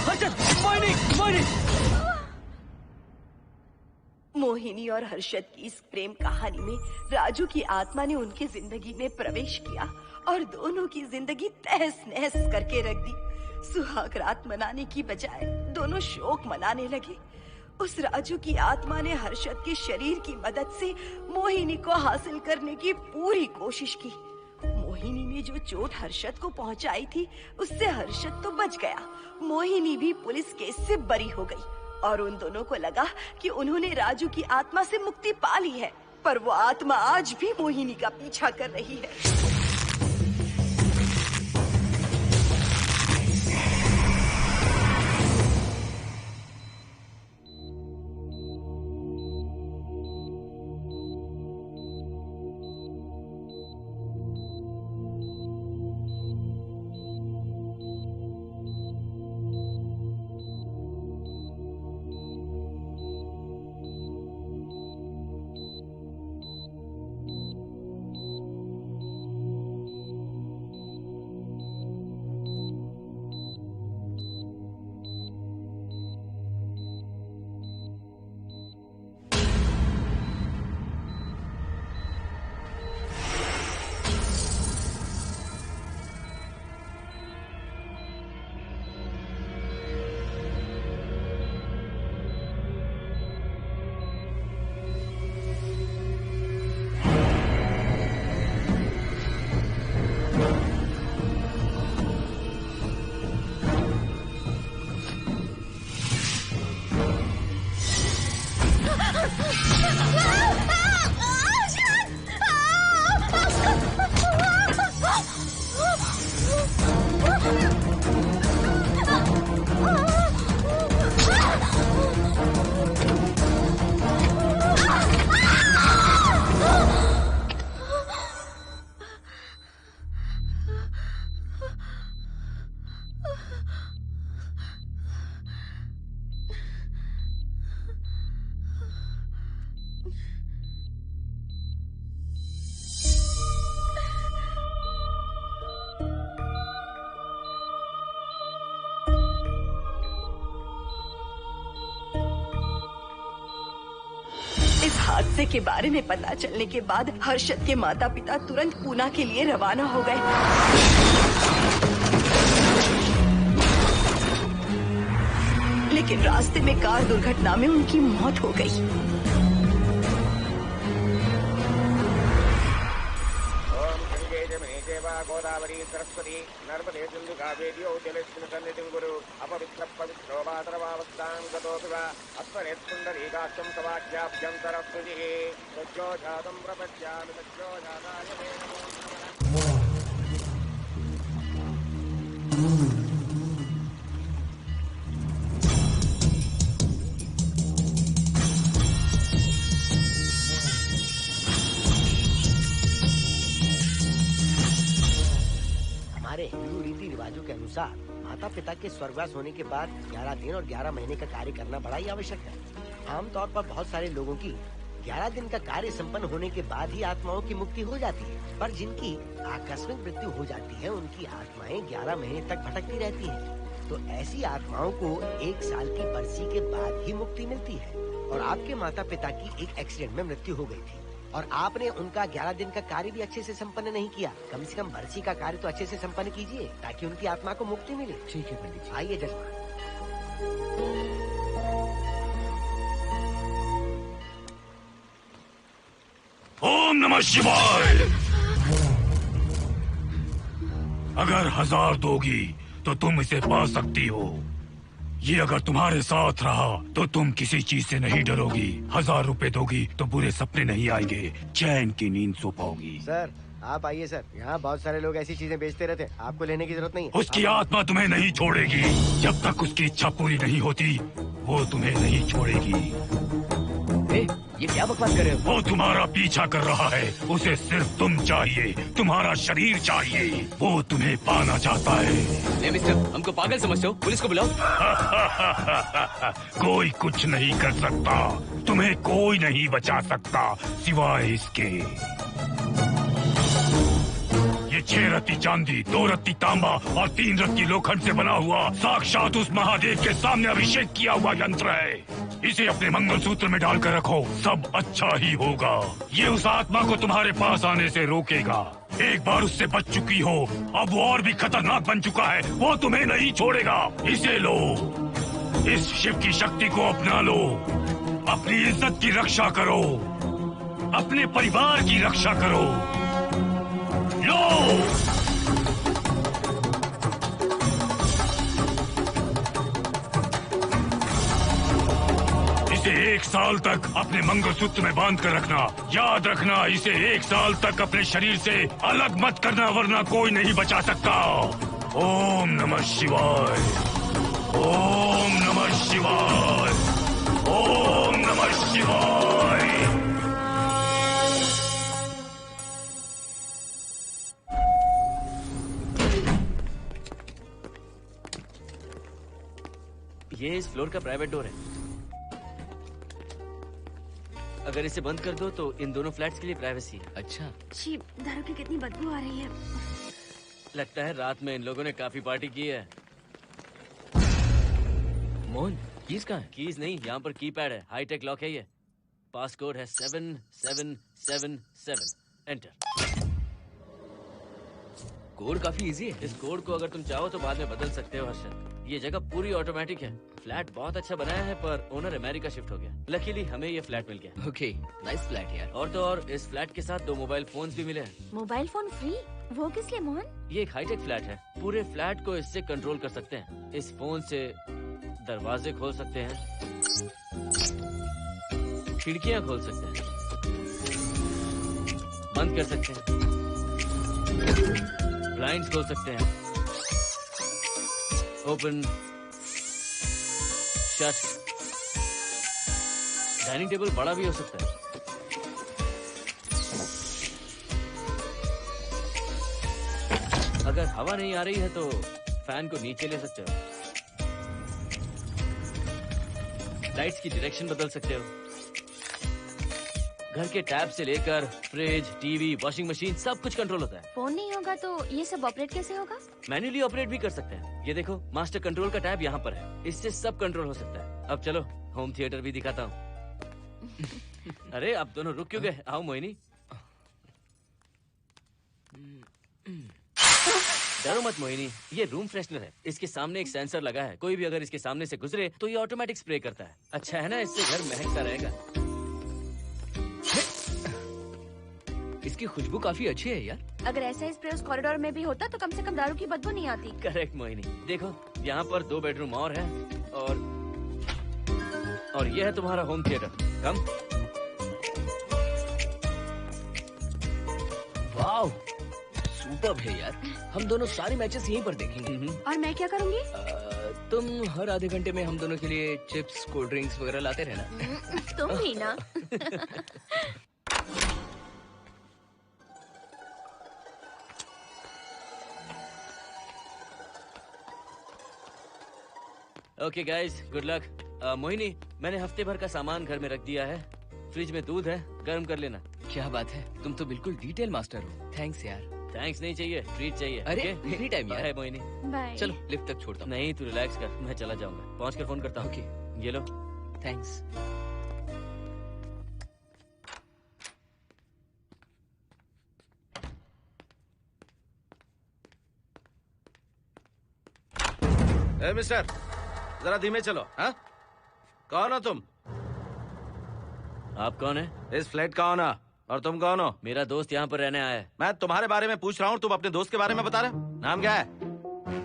हर्षद, मोहिनी, मोहिनी। मोहिनी और हर्षद की इस प्रेम कहानी में राजू की आत्मा ने उनकी जिंदगी में प्रवेश किया और दोनों की जिंदगी तहस नहस करके रख दी। सुहाग रात मनाने की बजाय दोनों शोक मनाने लगे। उस राजू की आत्मा ने हर्षद के शरीर की मदद से मोहिनी को हासिल करने की पूरी कोशिश की। मोहिनी ने जो चोट हर्षद को पहुंचाई थी, उससे हर्षद तो बच गया, मोहिनी भी पुलिस केस से बरी हो गई और उन दोनों को लगा कि उन्होंने राजू की आत्मा से मुक्ति पा ली है, पर वो आत्मा आज भी मोहिनी का पीछा कर रही है। इस हादसे के बारे में पता चलने के बाद हर्षद के माता पिता तुरंत पूना के लिए रवाना हो गए। लेकिन रास्ते में कार दुर्घटना में उनकी मौत हो गई। गोदावरी सरस्वती नर्मदे सिंधु कावेरी जलेस्मिन् सन्निधिं कुरु अपवित्र पवित्रो वातरवावस्थां गतोऽपि वा अस्मरेत् सुन्दरीकाक्षं तवाख्याभ्यन्तरस्तुतिः सज्जो जातं प्रपद्यामि सज्जो जाताय मे नमो नमः। हमारे हिंदू रीति रिवाजों के अनुसार माता पिता के स्वर्गवास होने के बाद 11 दिन और 11 महीने का कार्य करना बड़ा ही आवश्यक है। आमतौर पर बहुत सारे लोगों की 11 दिन का कार्य संपन्न होने के बाद ही आत्माओं की मुक्ति हो जाती है, पर जिनकी आकस्मिक मृत्यु हो जाती है उनकी आत्माएं 11 महीने तक भटकती रहती हैं। तो ऐसी आत्माओं को 1 साल की बरसी के बाद ही मुक्ति मिलती है। और आपके माता पिता की एक एक्सीडेंट में मृत्यु हो गई थी और आपने उनका 11 दिन का कार्य भी अच्छे से संपन्न नहीं किया। कम से कम बरसी का कार्य तो अच्छे से संपन्न कीजिए ताकि उनकी आत्मा को मुक्ति मिले। ठीक है पंडित जी। आइए जजमान। ओम नमः शिवाय। अगर 1000 दोगी तो तुम इसे पा सकती हो। ये अगर तुम्हारे साथ रहा तो तुम किसी चीज से नहीं डरोगी। 1000 रुपए दोगी तो बुरे सपने नहीं आएंगे, चैन की नींद सो पाओगी। सर आप आइए सर, यहाँ बहुत सारे लोग ऐसी चीजें बेचते रहते हैं, आपको लेने की जरूरत नहीं है। उसकी आत्मा तुम्हें नहीं छोड़ेगी जब तक उसकी इच्छा पूरी नहीं होती, वो तुम्हें नहीं छोड़ेगी। ये क्या बकवास कर रहे हो? वो तुम्हारा पीछा कर रहा है, उसे सिर्फ तुम चाहिए, तुम्हारा शरीर चाहिए, वो तुम्हें पाना चाहता है। मिस्टर, हमको पागल समझते हो? पुलिस को बुलाओ। कोई कुछ नहीं कर सकता, तुम्हें कोई नहीं बचा सकता सिवाय इसके। ये 6 रत्ती चांदी, 2 रत्ती तांबा और 3 रत्ती लोखंड से बना हुआ साक्षात उस महादेव के सामने अभिषेक किया हुआ यंत्र है। इसे अपने मंगलसूत्र में डालकर रखो, सब अच्छा ही होगा। ये उस आत्मा को तुम्हारे पास आने से रोकेगा। एक बार उससे बच चुकी हो, अब वो और भी खतरनाक बन चुका है, वो तुम्हें नहीं छोड़ेगा। इसे लो, इस शिव की शक्ति को अपना लो, अपनी इज्जत की रक्षा करो, अपने परिवार की रक्षा करो। लो! इसे 1 साल तक अपने मंगलसूत्र में बांध कर रखना। याद रखना, इसे 1 साल तक अपने शरीर से अलग मत करना, वरना कोई नहीं बचा सकता। ओम नमः शिवाय, ओम नमः शिवाय, ओम नमः शिवाय। ये इस फ्लोर का प्राइवेट डोर है। अगर इसे बंद कर दो तो इन दोनों फ्लैट्स के लिए प्राइवेसी है। अच्छा, छी, दारू की कितनी बदबू आ रही है। लगता है रात में इन लोगों ने काफी पार्टी की है। मोहन, कीज कहाँ है? कीज नहीं, यहाँ पर कीपैड है, हाईटेक लॉक है ये। पास कोड है 7777। एंटर। कोड काफी इजी है। इस कोड को अगर तुम चाहो तो बाद में बदल सकते हो हर्षद। ये जगह पूरी ऑटोमेटिक है। फ्लैट बहुत अच्छा बनाया है, पर ओनर अमेरिका शिफ्ट हो गया। लकीली हमें ये फ्लैट मिल गया। ओके, नाइस फ्लैट यार। और तो और इस फ्लैट के साथ 2 मोबाइल फोन्स भी मिले हैं। Mobile phone free? वो किस लिए मोहन? ये एक हाईटेक फ्लैट है, पूरे फ्लैट को इससे कंट्रोल कर सकते हैं। इस फोन से दरवाजे खोल सकते हैं, खिड़कियां खोल सकते हैं, बंद कर सकते हैं, ब्लाइंड्स खोल सकते हैं, ओपन, शट। डाइनिंग टेबल बड़ा भी हो सकता है। अगर हवा नहीं आ रही है तो फैन को नीचे ले सकते हो। लाइट्स की डायरेक्शन बदल सकते हो। घर के टैब से लेकर फ्रिज, टीवी, वॉशिंग मशीन सब कुछ कंट्रोल होता है। फोन नहीं होगा तो ये सब ऑपरेट कैसे होगा? मैन्युअली ऑपरेट भी कर सकते हैं। ये देखो, मास्टर कंट्रोल का टैब यहाँ पर है, इससे सब कंट्रोल हो सकता है। अब चलो होम थिएटर भी दिखाता हूँ। अरे आप दोनों रुक क्यों गए? आओ मोहिनी। डरो मत मोहिनी, ये रूम फ्रेशनर है। इसके सामने एक सेंसर लगा है, कोई भी अगर इसके सामने से गुजरे तो ये ऑटोमेटिक स्प्रे करता है। अच्छा है ना, इससे घर महकता रहेगा। इसकी खुशबू काफी अच्छी है यार। अगर ऐसा स्प्रे उस कॉरिडोर में भी होता तो कम से कम दारू की बदबू नहीं आती। करेक्ट मोहिनी। देखो यहाँ पर 2 बेडरूम और है, और ये है तुम्हारा होम थिएटर। कम। वाओ, सुपर्ब है यार। हम दोनों सारे मैचेस यहीं पर देखेंगे। और मैं क्या करूँगी? तुम हर आधे घंटे में हम दोनों के लिए चिप्स, कोल्ड ड्रिंक्स वगैरह लाते रहना। तुम ही ना। Okay guys, good luck. Mohini, मैंने हफ्ते भर का सामान घर में रख दिया है। फ्रिज में दूध है, गर्म कर लेना। क्या बात है, तुम तो बिल्कुल डिटेल मास्टर हो। थैंक्स यार। थैंक्स नहीं चाहिए, ट्रीट चाहिए। अरे okay? एनी टाइम यार। बाय मोहिनी। बाय। चलो लिफ्ट तक छोड़ता हूँ। नहीं, तू रिलैक्स कर, मैं चला जाऊंगा। पहुंच कर फोन करता हूँ। ओके, ये लो। थैंक्स। ए मिस्टर, जरा धीमे चलो। हाँ, कौन हो तुम? आप कौन है? इस फ्लैट का ओनर। और तुम कौन हो? मेरा दोस्त यहाँ पर रहने आया है। मैं तुम्हारे बारे में पूछ रहा हूँ, तुम अपने दोस्त के बारे में बता रहे हो? नाम क्या है?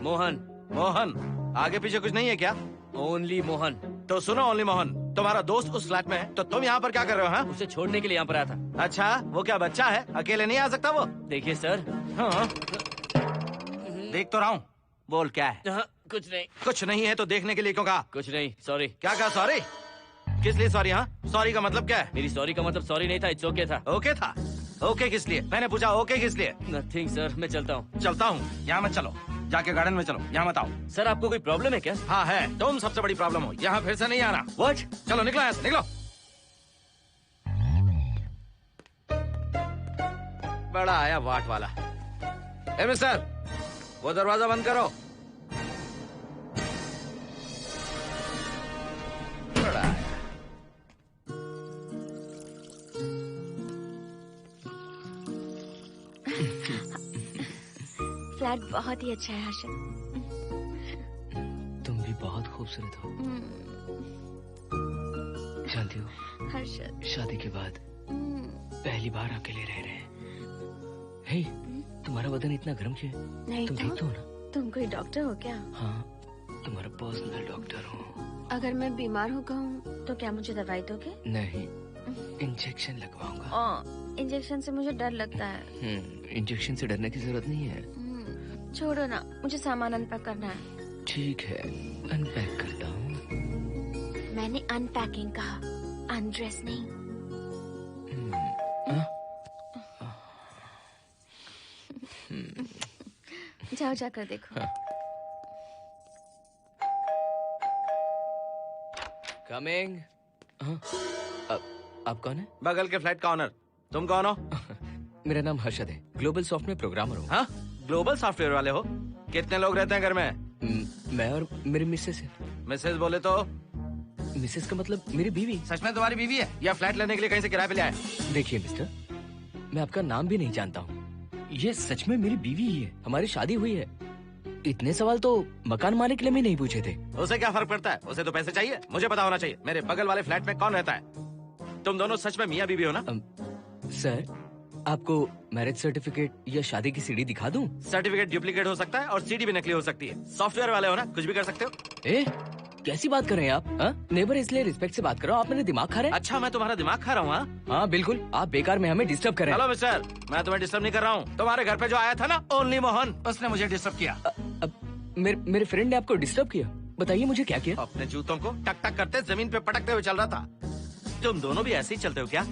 मोहन। मोहन? आगे पीछे कुछ नहीं है क्या? ओनली मोहन। तो सुनो ओनली मोहन, तुम्हारा दोस्त उस फ्लैट में है, तो तुम यहाँ पर क्या कर रहे हो? हाँ? उसे छोड़ने के लिए यहाँ पर आया था। अच्छा, वो क्या बच्चा है? अकेले नहीं आ सकता वो? देखिए सर। हाँ। देख तो रहा हूँ। बोल क्या है? हाँ, कुछ नहीं। कुछ नहीं है तो देखने के लिए क्यों कहा? कुछ नहीं, सॉरी। क्या कहा? सॉरी? किस लिए सॉरी? हाँ, सॉरी का मतलब क्या है? मेरी सॉरी का मतलब सॉरी नहीं था, इट्स ओके था। ओके था? ओके किस लिए? मैंने पूछा ओके किस लिए? नथिंग सर, मैं चलता हूँ। चलता हूँ? यहाँ मत चलो, जाके गार्डन में चलो। यहाँ मत आओ। सर आपको कोई प्रॉब्लम है क्या? हाँ है, तुम सबसे बड़ी प्रॉब्लम हो। यहाँ फिर से नहीं आना। व्हाट? चलो निकलो यहाँ से, निकलो। बड़ा आया वाट वाला। ए मिस्टर, वो दरवाजा बंद करो। बड़ा है। फ्लैट बहुत ही अच्छा है हर्षद। तुम भी बहुत खूबसूरत हो। जानती हो, हर्षद शादी के बाद पहली बार अकेले रह रहे हैं। हे, तुम्हारा बदन इतना गर्म क्यों है? नहीं तुम तो ठीक तो हो ना? तुम कोई डॉक्टर हो क्या? हाँ, तुम्हारा पर्सनल डॉक्टर हूँ। अगर मैं बीमार हो गऊँ तो क्या मुझे दवाई दोगे? नहीं, इंजेक्शन लगवाऊंगा। इंजेक्शन से मुझे डर लगता है। इंजेक्शन से डरने की जरूरत नहीं है। छोड़ो ना, मुझे सामान अनपैक करना है। ठीक है, अनपैक करता हूँ। मैंने अनपैकिंग कहा, अनड्रेस नहीं। जाओ जाकर देखो। कमिंग। आप कौन है? बगल के फ्लैट का ऑनर। तुम कौन हो? मेरा नाम हर्षद है, ग्लोबल सॉफ्टवेयर प्रोग्रामर हूँ। हाँ, ग्लोबल सॉफ्टवेयर वाले हो? कितने लोग रहते हैं घर में? मैं और मेरी मिसेस है। मिसेस बोले तो? मिसेस का मतलब मेरी बीवी। सच में तुम्हारी बीवी है या फ्लैट लेने के लिए कहीं से किराए पे ले आए? देखिए मिस्टर, मैं आपका नाम भी नहीं जानता हूँ। ये सच में मेरी बीवी ही है, हमारी शादी हुई है। इतने सवाल तो मकान मालिक ने भी नहीं पूछे थे। उसे क्या फर्क पड़ता है? उसे तो पैसे चाहिए। मुझे पता होना चाहिए मेरे बगल वाले फ्लैट में कौन रहता है। तुम दोनों सच में मियाँ बीवी हो ना? सर, आपको मैरिज सर्टिफिकेट या शादी की सीडी दिखा दूं? सर्टिफिकेट डुप्लीकेट हो सकता है और सीडी भी नकली हो सकती है। सॉफ्टवेयर वाले हो ना, कुछ भी कर सकते हो। ए, कैसी बात कर रहे हैं आप? नेबर, इसलिए रिस्पेक्ट से बात करो। आप मेरे दिमाग खा रहे हैं? अच्छा, मैं तुम्हारा दिमाग खा रहा हूँ? हाँ बिल्कुल, आप बेकार में हमें डिस्टर्ब कर रहे हैं। हेलो मिस्टर, मैं तुम्हें डिस्टर्ब नहीं कर रहा हूँ। तुम्हारे घर पे जो आया था ना, ओनली मोहन, उसने मुझे डिस्टर्ब किया। मेरे फ्रेंड ने आपको डिस्टर्ब किया? बताइए मुझे क्या किया? अपने जूतों को टक टक करते जमीन पे पटकते हुए चल रहा था। तुम दोनों भी ऐसे ही चलते हो क्या?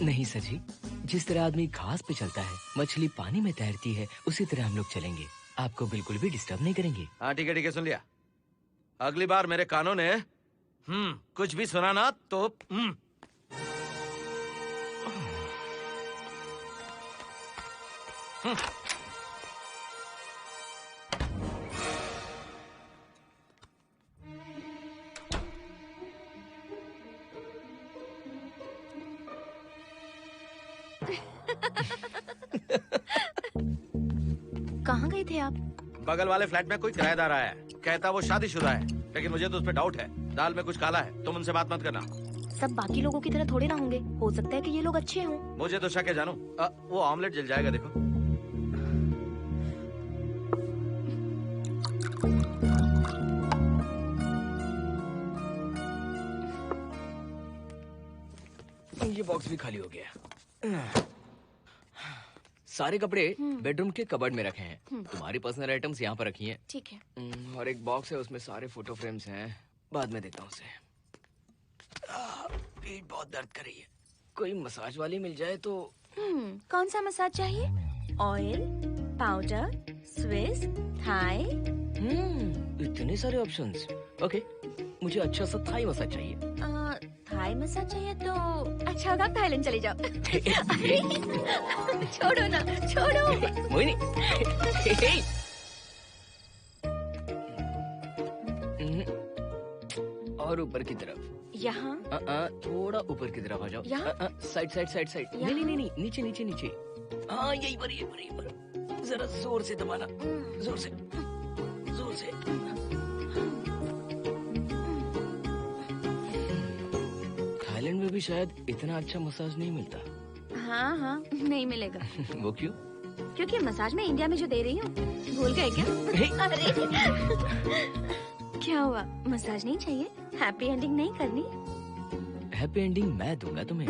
नहीं सर जी, जिस तरह आदमी घास पे चलता है, मछली पानी में तैरती है, उसी तरह हम लोग चलेंगे। आपको बिल्कुल भी डिस्टर्ब नहीं करेंगे। हाँ ठीक है, सुन लिया। अगली बार मेरे कानों ने कुछ भी सुना ना तो कहाँ गए थे आप? बगल वाले फ्लैट में कोई किराएदार आया है, कहता वो शादीशुदा है, लेकिन मुझे तो उस पर डाउट है। दाल में कुछ काला है, तुम उनसे बात मत करना। सब बाकी लोगों की तरह थोड़े ना होंगे, हो सकता है कि ये लोग अच्छे हों। मुझे तो शक है जानू। वो ऑमलेट जल जाएगा, देखो। ये बॉक्स भी खाली हो गया। सारे कपड़े बेडरूम के कबर्ड में रखे हैं। तुम्हारी पर्सनल आइटम्स यहाँ पर रखी हैं। ठीक है। और एक बॉक्स है, उसमें सारे फोटो फ्रेम्स हैं। बाद में देता हूँ उसे। पीठ बहुत दर्द कर रही है, कोई मसाज वाली मिल जाए तो। कौन सा मसाज चाहिए? Oil, powder, Swiss, Thai? इतने सारे ऑप्शंस। ओके, मुझे अच्छा सा थाई मसाज चाहिए। थाई मसाज चाहिए तो अच्छा होगा थाईलैंड चले जाओ। छोड़ो ना, छोड़ो। मोहिनी। और ऊपर की तरफ। यहाँ? थोड़ा ऊपर की तरफ आ जाओ। यहाँ? Side side side side. नहीं नहीं नहीं, नीचे नीचे नीचे। हाँ यही पर, यही पर, यही पर। जरा जोर से दबाना, जोर से, जोर से। थाईलैंड में भी शायद इतना अच्छा मसाज नहीं मिलता। हाँ हाँ, नहीं मिलेगा। वो क्यों? क्योंकि मसाज में इंडिया में जो दे रही हूँ, भूल गए क्या? अरे क्या हुआ, मसाज नहीं चाहिए? हैप्पी एंडिंग नहीं करनी? हैप्पी एंडिंग मैं दूंगा तुम्हें।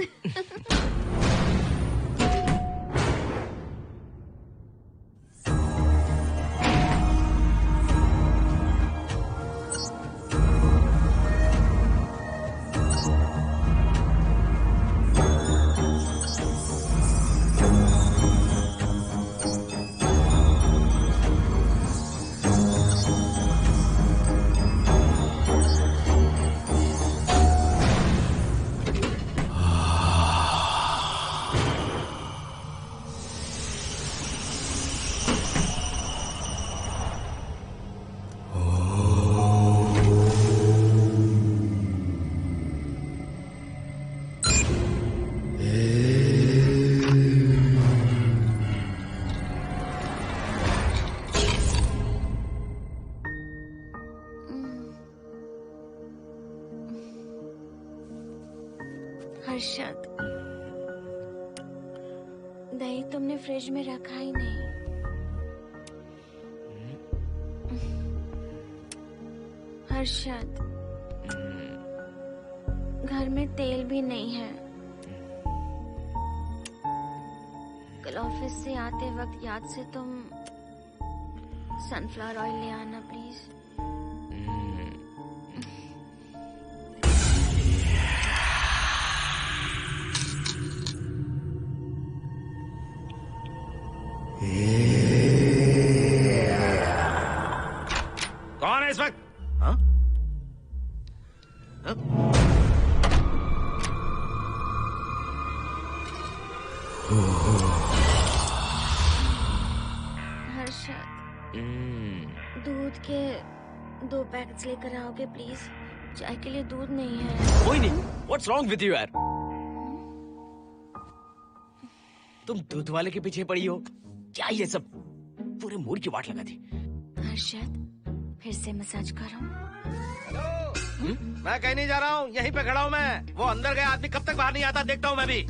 हर्षद, दही तुमने फ्रिज में रखा ही नहीं। हर्षद, घर में तेल भी नहीं है। कल ऑफिस से आते वक्त याद से तुम सनफ्लावर ऑयल ले आना प्लीज। कौन है इस वक्त? हाँ? हाँ? हर्षद, दूध के 2 पैकेट्स लेकर आओगे प्लीज? चाय के लिए दूध नहीं है। कोई नहीं। What's wrong with you यार? तुम दूध वाले के पीछे पड़ी हो? क्या ये सब? पूरे मूड की वाट लगा दी। हर्षद, फिर से मसाज करो। मैं कहीं नहीं जा रहा हूँ, यहीं पे खड़ा हूँ मैं। वो अंदर गया आदमी कब तक बाहर नहीं आता, देखता हूँ मैं भी।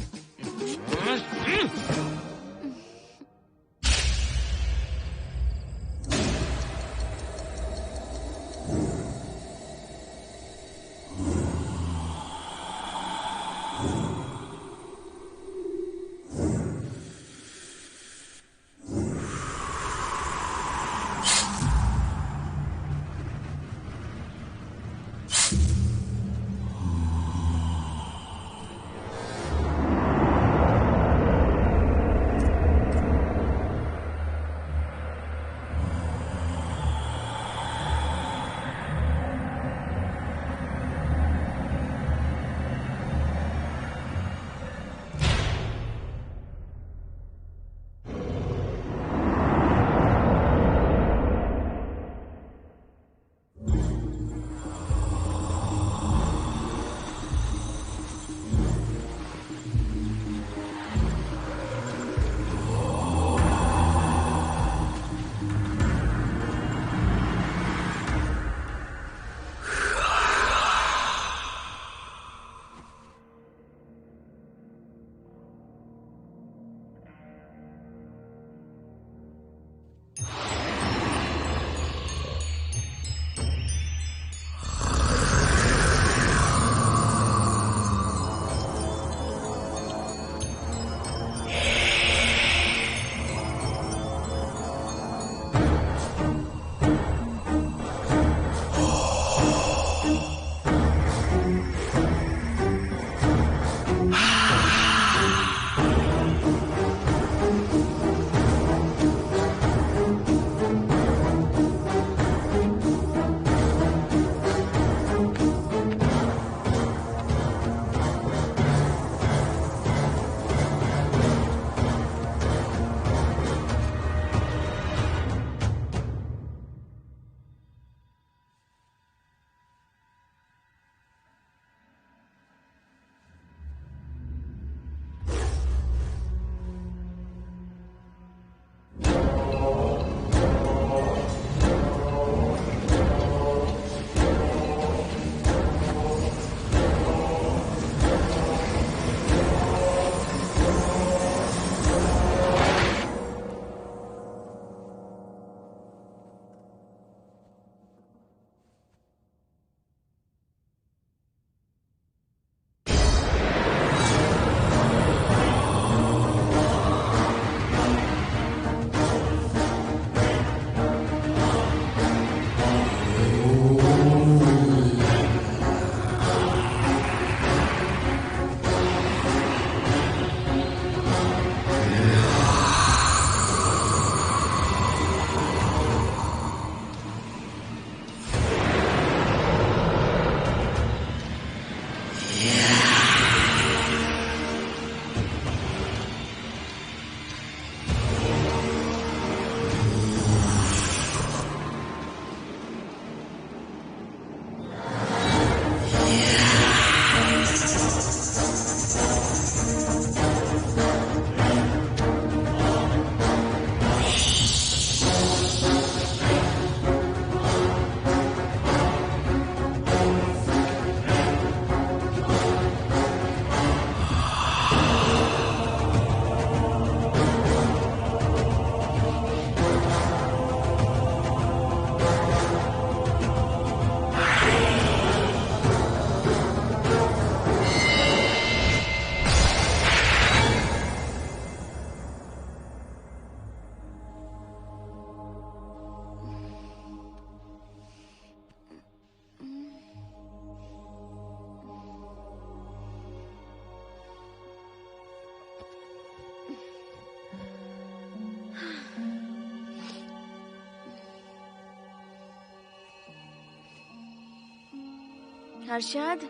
हर्षद,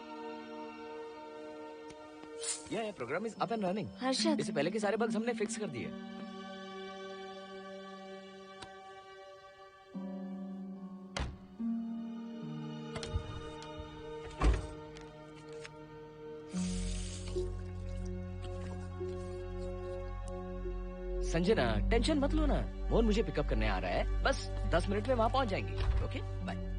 ये program is up and running. Harshad, इससे पहले के सारे बग्स हमने फिक्स कर दिए। संजना, टेंशन मत लो ना, मोहन मुझे पिकअप करने आ रहा है, बस 10 मिनट में वहां पहुंच जाएंगे। Okay bye.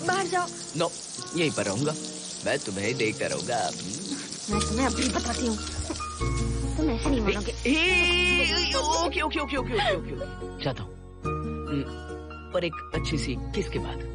बाहर जाओ। नो, यहीं पर रहूंगा, मैं तुम्हें देखता रहूंगा। मैं तुम्हें अभी बताती हूँ, तुम ऐसे नहीं मानोगे। Okay okay okay okay okay okay, चाहता हूँ, पर एक अच्छी सी किस के बाद।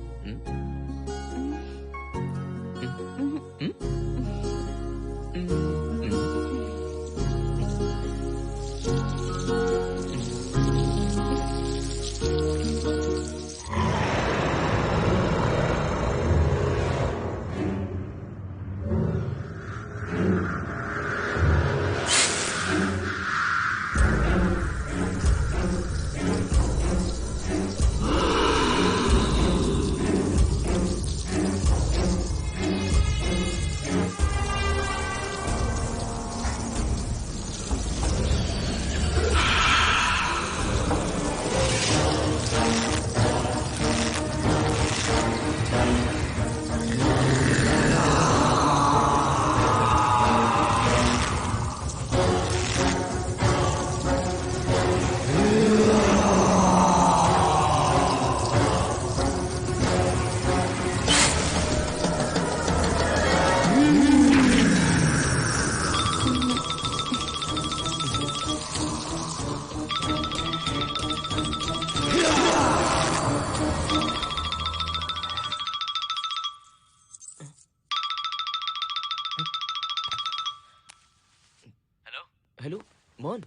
हेलो मोहन,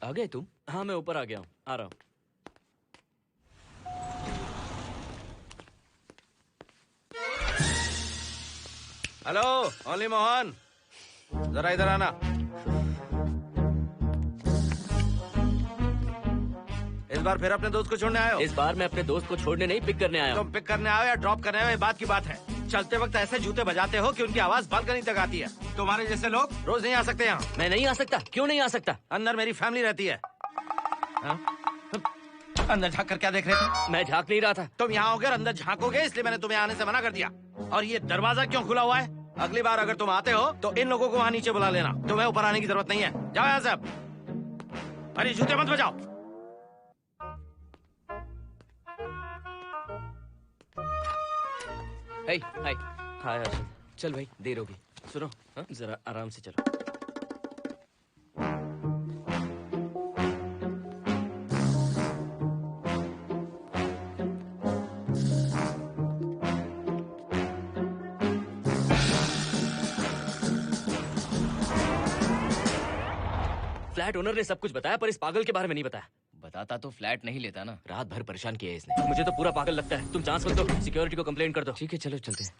आ गए तुम? हाँ मैं ऊपर आ गया हूँ, आ रहा हूँ। हेलो ओनली मोहन, जरा इधर आना। इस बार फिर अपने दोस्त को छोड़ने आए हो? इस बार मैं अपने दोस्त को छोड़ने नहीं, पिक करने आया हूँ। तुम पिक करने आए हो या ड्रॉप करने आए हो, ये बात की बात है। चलते वक्त ऐसे जूते बजाते हो कि उनकी आवाज बालकनी तक आती है। तुम्हारे जैसे लोग रोज नहीं आ सकते यहाँ। मैं नहीं आ सकता, क्यों नहीं आ सकता? अंदर मेरी फैमिली रहती है। अंदर झांक कर क्या देख रहे थे? मैं झांक नहीं रहा था। तुम यहाँ होकर अंदर झांकोगे, इसलिए मैंने तुम्हें आने से मना कर दिया। और ये दरवाजा क्यों खुला हुआ है? अगली बार अगर तुम आते हो तो इन लोगों को वहाँ नीचे बुला लेना, तुम्हें ऊपर आने की जरूरत नहीं है। जाओ यहाँ से अब। अरे जूते मत बजाओ। हाय हाय। हाय हर्षद। चल भाई, देर होगी। सुनो, हाँ? जरा आराम से चलो। फ्लैट ओनर ने सब कुछ बताया पर इस पागल के बारे में नहीं बताया। बताता तो फ्लैट नहीं लेता ना। रात भर परेशान किया है इसने। मुझे तो पूरा पागल लगता है। तुम चांस मत दो, सिक्योरिटी को कंप्लेंट कर दो। ठीक है, चलो चलते हैं।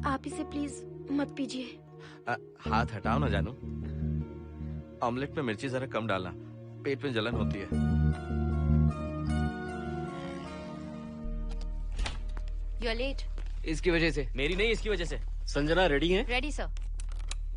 आप इसे प्लीज मत पीजिए। हाथ हटाओ ना जानू। ऑमलेट में मिर्ची जरा कम डालना, पेट में जलन होती है। You are late. इसकी वजह से। मेरी नहीं, इसकी वजह से। संजना रेडी हैं? Ready sir.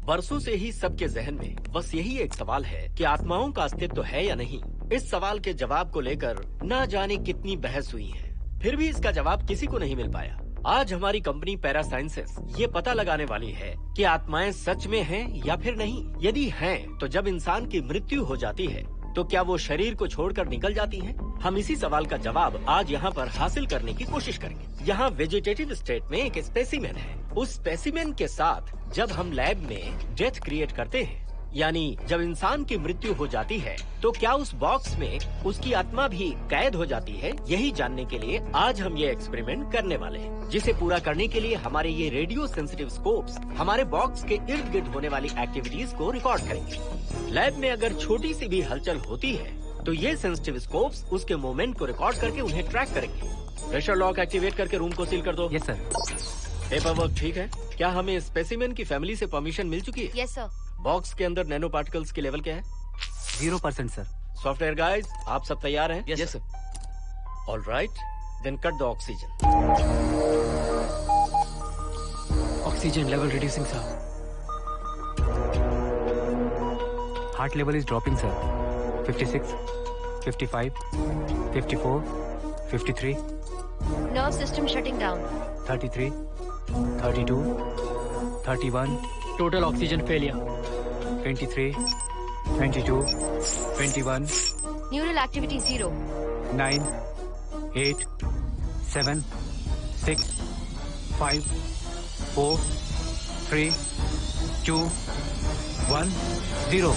बरसों से ही सबके जहन में बस यही एक सवाल है कि आत्माओं का अस्तित्व है या नहीं। इस सवाल के जवाब को लेकर ना जाने कितनी बहस हुई है, फिर भी इसका जवाब किसी को नहीं मिल पाया। आज हमारी कंपनी पैरा साइंसेस ये पता लगाने वाली है कि आत्माएं सच में हैं या फिर नहीं। यदि हैं, तो जब इंसान की मृत्यु हो जाती है तो क्या वो शरीर को छोड़कर निकल जाती हैं? हम इसी सवाल का जवाब आज यहाँ पर हासिल करने की कोशिश करेंगे। यहाँ वेजिटेटिव स्टेट में एक स्पेसिमेन है। उस स्पेसिमेन के साथ जब हम लैब में डेथ क्रिएट करते हैं, यानी जब इंसान की मृत्यु हो जाती है, तो क्या उस बॉक्स में उसकी आत्मा भी कैद हो जाती है? यही जानने के लिए आज हम ये एक्सपेरिमेंट करने वाले हैं, जिसे पूरा करने के लिए हमारे ये रेडियो सेंसिटिव स्कोप्स हमारे बॉक्स के इर्द गिर्द होने वाली एक्टिविटीज को रिकॉर्ड करेंगे। लैब में अगर छोटी सी भी हलचल होती है तो ये सेंसिटिव स्कोप्स उसके मूवमेंट को रिकॉर्ड करके उन्हें ट्रैक करेंगे। प्रेशर लॉक एक्टिवेट करके रूम को सील कर दो। Yes sir. पेपर वर्क ठीक है? क्या हमें स्पेसिमेन की फैमिली से परमिशन मिल चुकी है? Yes sir. बॉक्स के अंदर नैनो पार्टिकल्स की लेवल क्या है? 0% सर। सॉफ्टवेयर गाइस, आप सब तैयार हैं? Yes sir. All right, then cut the oxygen. Oxygen level reducing sir. Heart level is dropping sir. 56, 55, 54, 53, Nerve system shutting down. 33, 32, 31. Total oxygen failure. 23, 22, 21, Neural activity 0. 9, 8, 7, 6, 5, 4, 3, 2, 1, 0.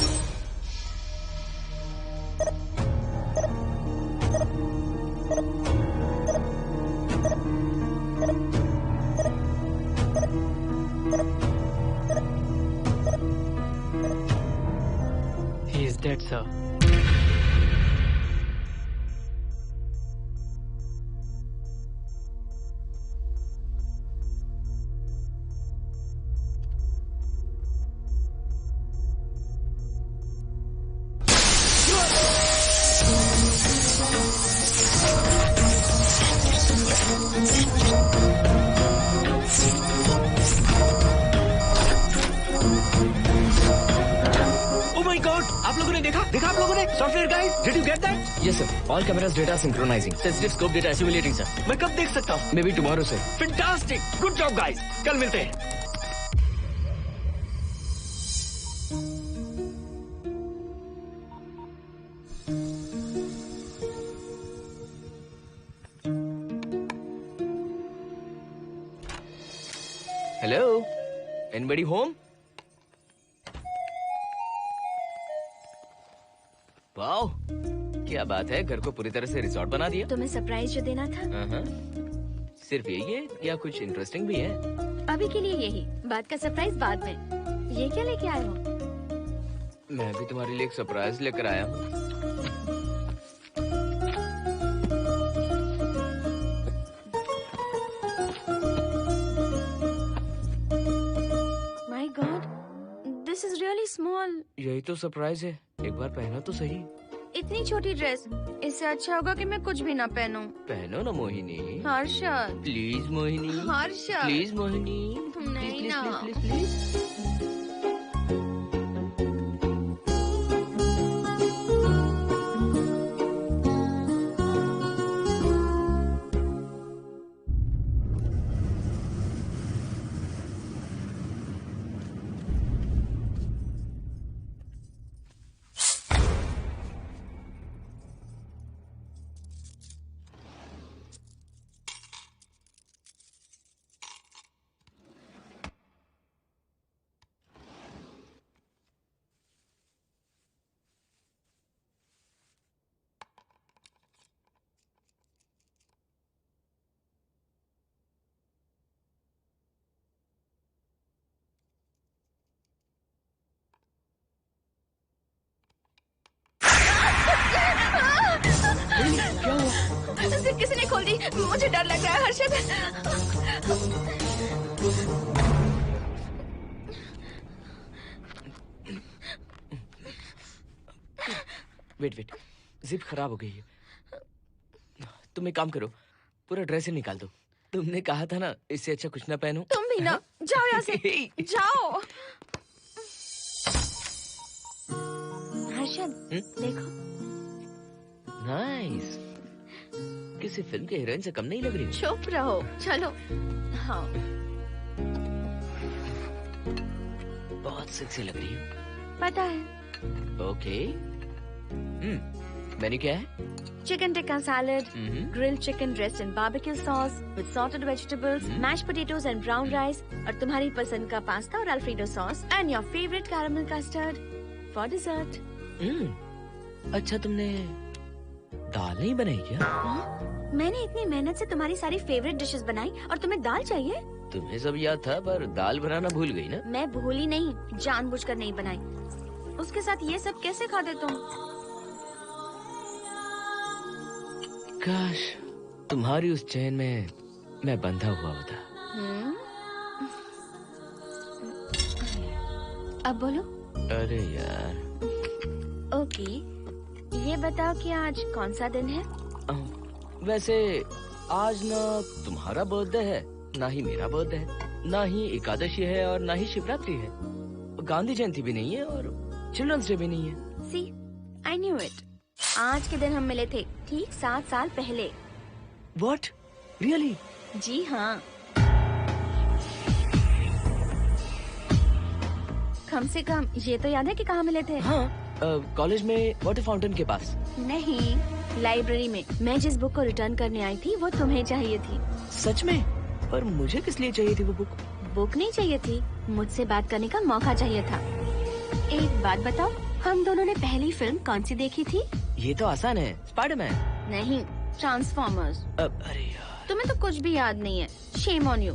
He is dead, sir. आप लोगों ने देखा आप लोगों ने? Software guys, did you get that? Yes, sir. All cameras data synchronizing. Sensitive scope data assimilating sir. मैं कब देख सकता हूँ? Maybe tomorrow, sir. Fantastic, good job guys, कल मिलते हैं। Hello? Anybody home? वाओ, क्या बात है, घर को पूरी तरह से रिसोर्ट बना दिया। तुम्हें सरप्राइज जो देना था। सिर्फ यही है या कुछ इंटरेस्टिंग भी है? अभी के लिए यही, बात का सरप्राइज बाद में। ये क्या लेके आए हो? मैं भी तुम्हारे लिए एक सरप्राइज लेकर आया हूँ। My God, this is really small. यही तो सरप्राइज है, एक बार पहना तो सही। इतनी छोटी ड्रेस, इससे अच्छा होगा कि मैं कुछ भी ना पहनूं। पहनो ना मोहिनी। हर्षद, प्लीज मोहिनी। हर्षद, प्लीज मोहिनी। नहीं ना। Please please. क्या हुआ? जिप किसी ने खोल दी, मुझे डर लग रहा है हर्षद। वेट, जिप खराब हो गई है। तुम एक काम करो, पूरा ड्रेस ही निकाल दो। तुमने कहा था ना इससे अच्छा कुछ ना पहनो। तुम भी ना, जाओ यहाँ से, जाओ। हर्षद, देखो। नाइस। किसी फिल्म के हीरोइन से कम नहीं लग रही। चुप रहो, चलो। हाँ। बहुत सेक्सी लग रही है। पता है। ओके। मेन्यू क्या है? Chicken tikka salad, grilled chicken dressed in barbecue sauce with salted vegetables, mashed potatoes and brown rice, और तुम्हारी पसंद का पास्ता और alfredo sauce, and your favorite caramel custard for dessert. अच्छा, तुमने दाल नहीं बनाई क्या? मैंने इतनी मेहनत से तुम्हारी सारी फेवरेट डिशेस बनाई और तुम्हें दाल चाहिए? तुम्हें सब याद था, पर दाल बनाना भूल गई ना? मैं भूली नहीं, जानबूझकर नहीं बनाई। उसके साथ ये सब कैसे खाते तुम? काश तुम्हारी उस चैन में मैं बंधा हुआ होता। अब बोलो। अरे यार। ओके, ये बताओ कि आज कौन सा दिन है? वैसे आज ना तुम्हारा बर्थडे है, ना ही मेरा बर्थडे है, ना ही एकादशी है और ना ही शिवरात्रि है। गांधी जयंती भी नहीं है और चिल्ड्रंस डे भी नहीं है। सी, आई न्यू इट। आज के दिन हम मिले थे, ठीक 7 साल पहले। What? Really? जी हाँ। कम से कम ये तो याद है कि कहाँ मिले थे? हाँ, कॉलेज में वाटर फाउंटेन के पास। नहीं, लाइब्रेरी में। मैं जिस बुक को रिटर्न करने आई थी वो तुम्हें चाहिए थी। सच में? पर मुझे किस लिए चाहिए थी वो बुक? बुक नहीं चाहिए थी, मुझसे बात करने का मौका चाहिए था। एक बात बताओ, हम दोनों ने पहली फिल्म कौन सी देखी थी? ये तो आसान है, स्पाइडरमैन। नहीं, ट्रांसफॉर्मर्स। अरे यार, तुम्हें तो कुछ भी याद नहीं है। Shame on you.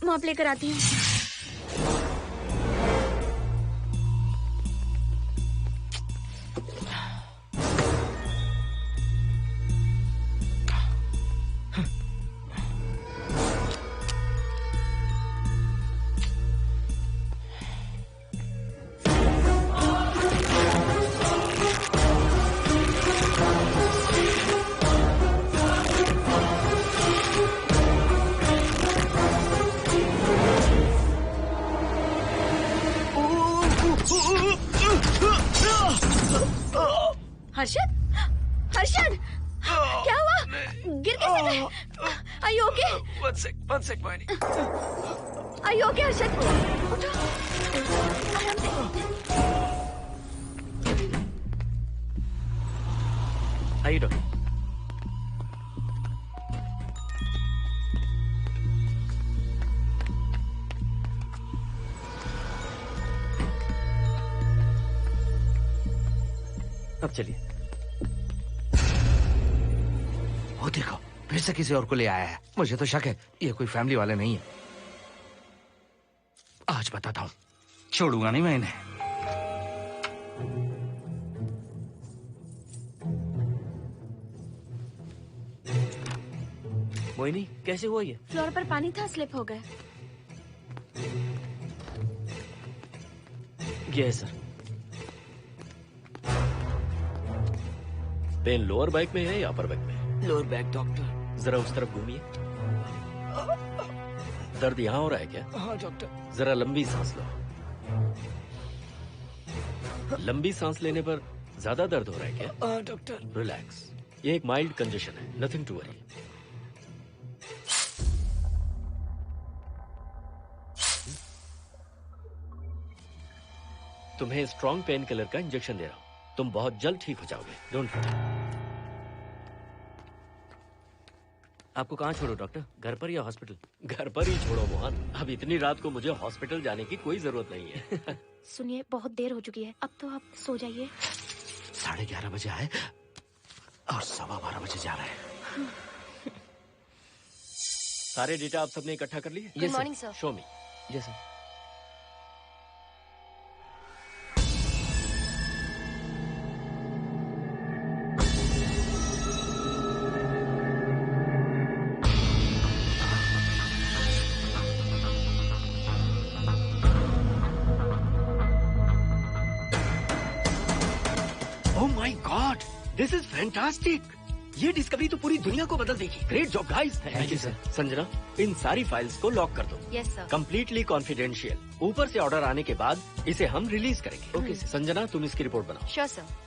मॉप लेकर आती हूँ। हर्षद, हर्षद, क्या हुआ? गिर कैसे गए? Are you okay? One sec, Moini. Are you okay, Harshad? उठो, आराम से। आइए डॉक्टर। अब चलिए। वो देखो, फिर से किसी और को ले आया है। मुझे तो शक है ये कोई फैमिली वाले नहीं है। आज बताता हूँ, छोड़ूंगा नहीं मैं इन्हें। मोहिनी, कैसे हुआ ये? फ्लोर पर पानी था, स्लिप हो गए। ये है सर। पेन लोअर बैक में है या अपर बैक में? Lower back doctor. जरा उस तरफ घूमिए। दर्द यहाँ हो रहा है क्या? हाँ डॉक्टर। जरा लंबी सांस लो। लंबी सांस लेने पर ज्यादा दर्द हो रहा है क्या? हाँ डॉक्टर। रिलैक्स, ये एक माइल्ड कंजेशन है, नथिंग टू वरी। तुम्हें स्ट्रॉन्ग पेन किलर का इंजेक्शन दे रहा हूं, तुम बहुत जल्द ठीक हो जाओगे, डोंट वरी। आपको कहाँ छोड़ो डॉक्टर, घर पर या हॉस्पिटल? घर पर ही छोड़ो मोहन, अब इतनी रात को मुझे हॉस्पिटल जाने की कोई जरूरत नहीं है। सुनिए, बहुत देर हो चुकी है, अब तो आप सो जाइए। 11:30 बजे आए और 12:15 बजे जा रहे हैं। सारे डेटा आप सबने इकट्ठा कर लिए? Good morning sir. Show me. जैसा। Oh my God, this is fantastic. ये डिस्कवरी तो पूरी दुनिया को बदल देगी। Great job guys. Thank you sir. Sanjana, इन सारी फाइल्स को लॉक कर दो। Yes sir. Completely confidential. ऊपर से ऑर्डर आने के बाद इसे हम रिलीज करेंगे। Okay sir. संजना, तुम इसकी रिपोर्ट बनाओ। Sure sir.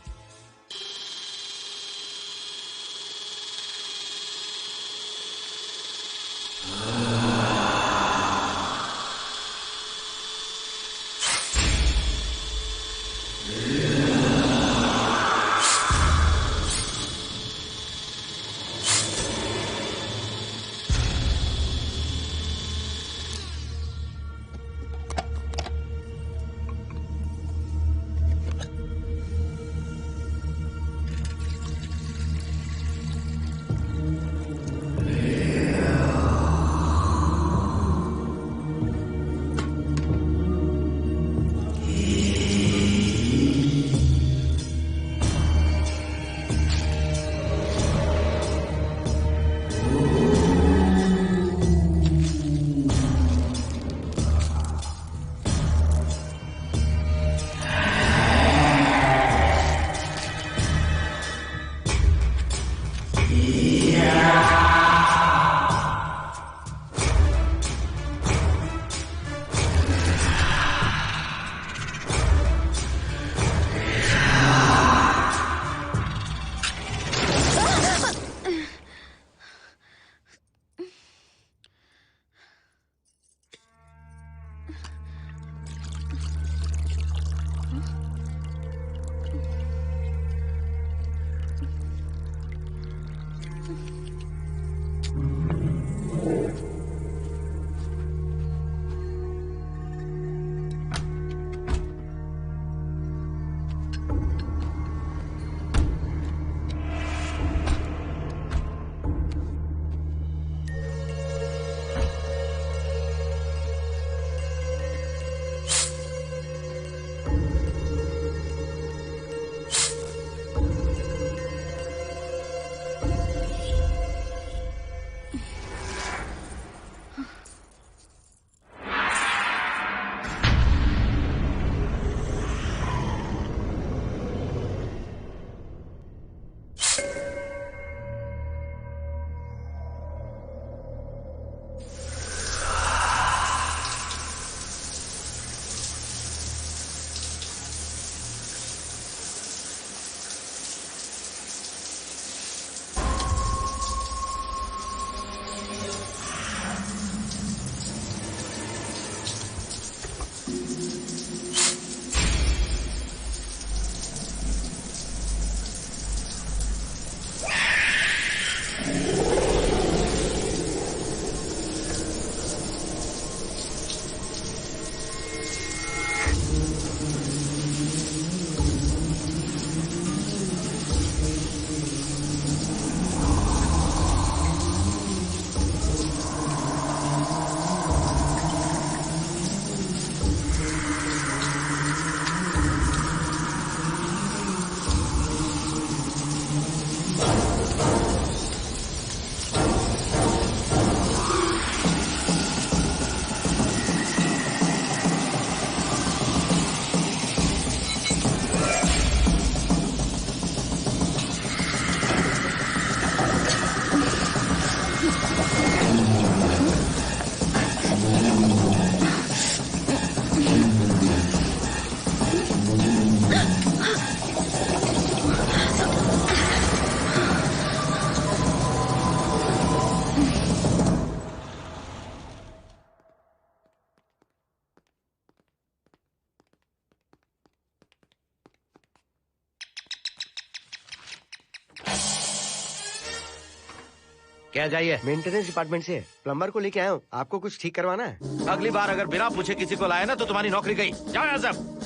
क्या चाहिए? मेंटेनेंस डिपार्टमेंट से प्लम्बर को लेके आया हूँ। आपको कुछ ठीक करवाना है? अगली बार अगर बिना पूछे किसी को लाए ना तो तुम्हारी नौकरी गई। जाओ यहाँ सब।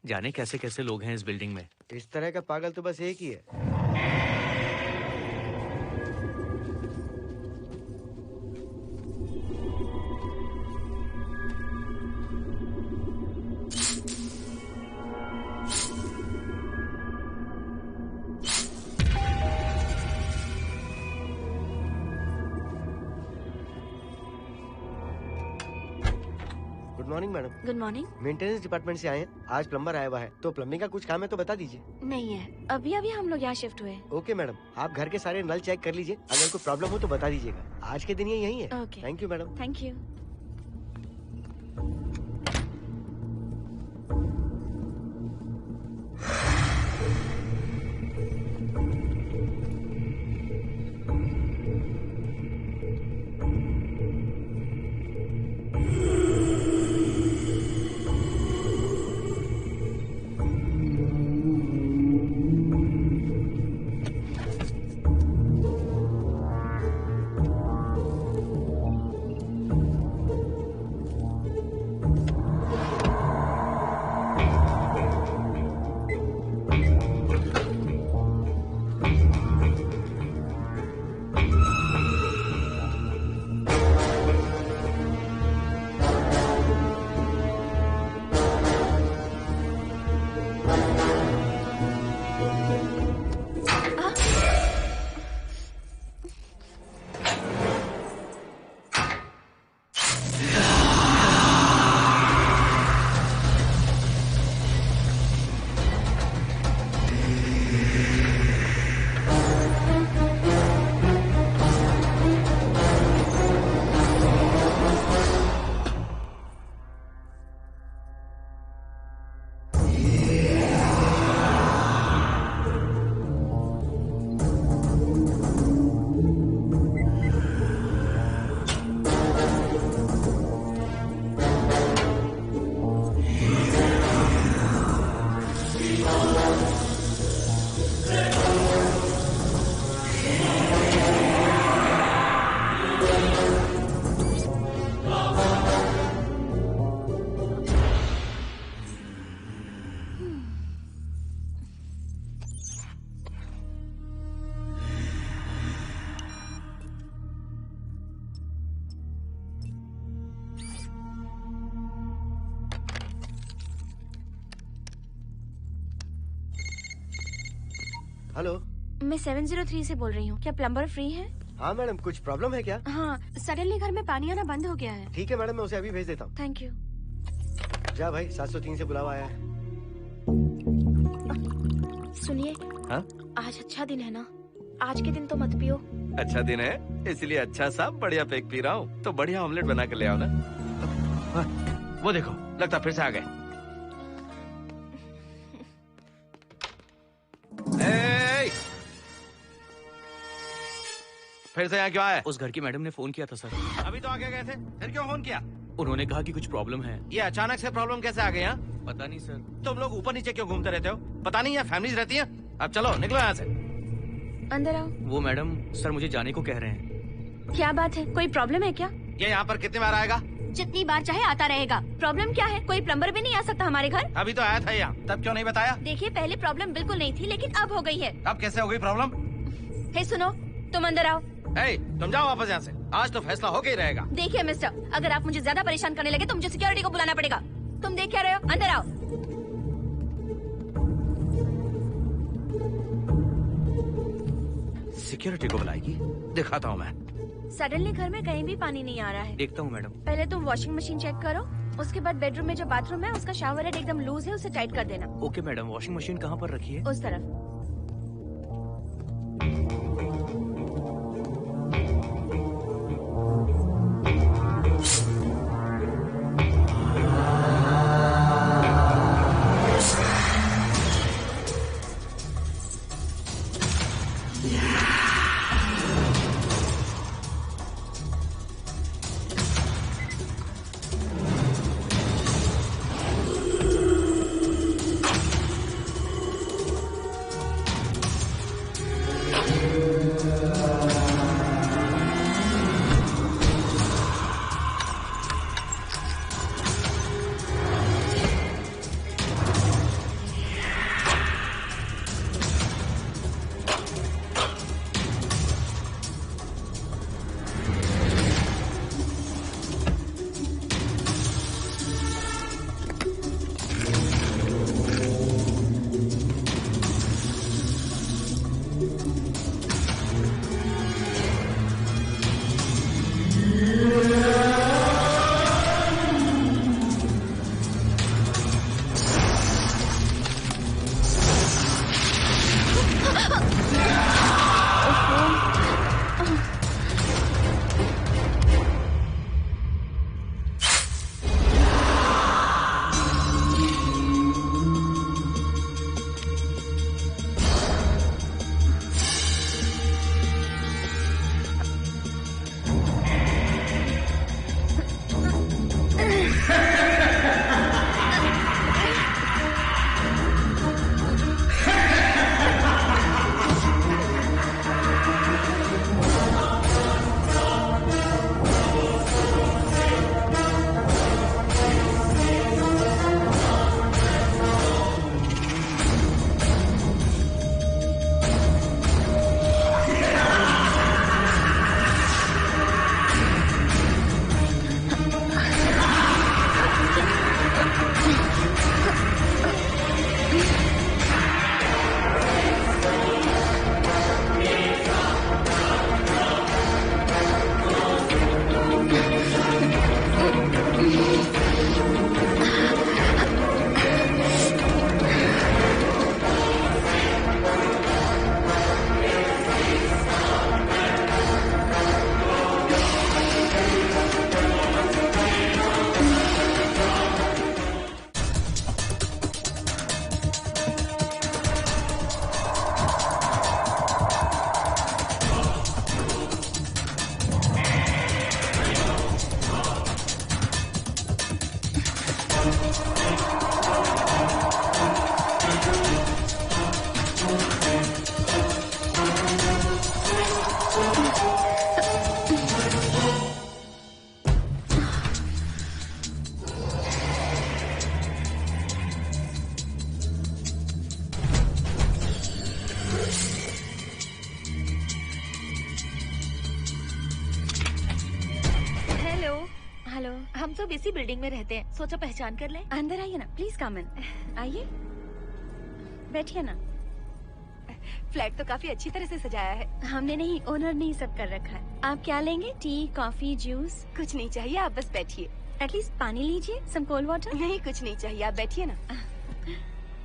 जाने कैसे कैसे लोग हैं इस बिल्डिंग में। इस तरह का पागल तो बस एक ही है। Good morning madam. Good morning. Maintenance department से आए हैं। आज प्लम्बर आया हुआ है, तो प्लम्बिंग का कुछ काम है तो बता दीजिए। नहीं है, अभी अभी हम लोग यहाँ शिफ्ट हुए। ओके मैडम, आप घर के सारे नल चेक कर लीजिए, अगर कोई प्रॉब्लम हो तो बता दीजिएगा। आज के दिन ये यही है। Okay. Thank you madam. Thank you. Hello, मैं 703 से बोल रही हूँ। क्या प्लम्बर फ्री है? हाँ मैडम, कुछ प्रॉब्लम है क्या? हाँ, सडनली घर में पानी आना बंद हो गया है। ठीक है मैडम, मैं उसे अभी भेज देता हूँ। Thank you. जा भाई, 703 से बुलावा आया है। सुनिए, हाँ? आज अच्छा दिन है ना? आज के दिन तो मत पियो। अच्छा दिन है, इसलिए अच्छा सा बढ़िया पेक पी रहा हूँ। तो बढ़िया ऑमलेट बना कर ले आओ ना। वो देखो, लगता फिर से आ गए। फिर से यहाँ क्यों आए? उस घर की मैडम ने फोन किया था सर। अभी तो आगे गए थे, फिर क्यों फोन किया? उन्होंने कहा कि कुछ प्रॉब्लम है। ये अचानक से प्रॉब्लम कैसे आ गई यहाँ? पता नहीं सर। तुम लोग ऊपर नीचे क्यों घूमते रहते हो? पता नहीं यहाँ फैमिलीज रहती हैं? अब चलो निकलो यहाँ से। अंदर आओ। वो मैडम सर मुझे जाने को कह रहे हैं। क्या बात है, कोई प्रॉब्लम है क्या? ये यहाँ पर कितनी बार आएगा? जितनी बार चाहे आता रहेगा। प्रॉब्लम क्या है? कोई प्लम्बर भी नहीं आ सकता हमारे घर? अभी तो आया था यहाँ, तब क्यों नहीं बताया? देखिए, पहले प्रॉब्लम बिल्कुल नहीं थी, लेकिन अब हो गई है। अब कैसे हो गई प्रॉब्लम? हे सुनो, तुम अंदर आओ। तुम जाओ वापस यहाँ से। आज तो फैसला होके ही रहेगा। देखिए मिस्टर, अगर आप मुझे ज्यादा परेशान करने लगे तो मुझे सिक्योरिटी को बुलाना पड़ेगा। तुम देख क्या रहे हो? अंदर आओ। सिक्योरिटी को बुलाएगी? दिखाता हूँ मैं। सडनली घर में कहीं भी पानी नहीं आ रहा है। देखता हूँ मैडम। पहले तुम वॉशिंग मशीन चेक करो, उसके बाद बेडरूम में जो बाथरूम है उसका शावर हेड एकदम लूज है, उसे टाइट कर देना। Okay madam. वॉशिंग मशीन कहाँ पर रखी है? उस तरफ। हम सब इसी बिल्डिंग में रहते हैं, सोचा पहचान कर लें। अंदर आइए ना, प्लीज कम इन। आइए, बैठिए ना। फ्लैट तो काफी अच्छी तरह से सजाया है। हमने नहीं, ओनर ने ही सब कर रखा है। आप क्या लेंगे? T, coffee, juice? कुछ नहीं चाहिए, आप बस बैठिए। एटलीस्ट पानी लीजिए, सम कोल्ड वाटर। नहीं, कुछ नहीं चाहिए, आप बैठिए ना।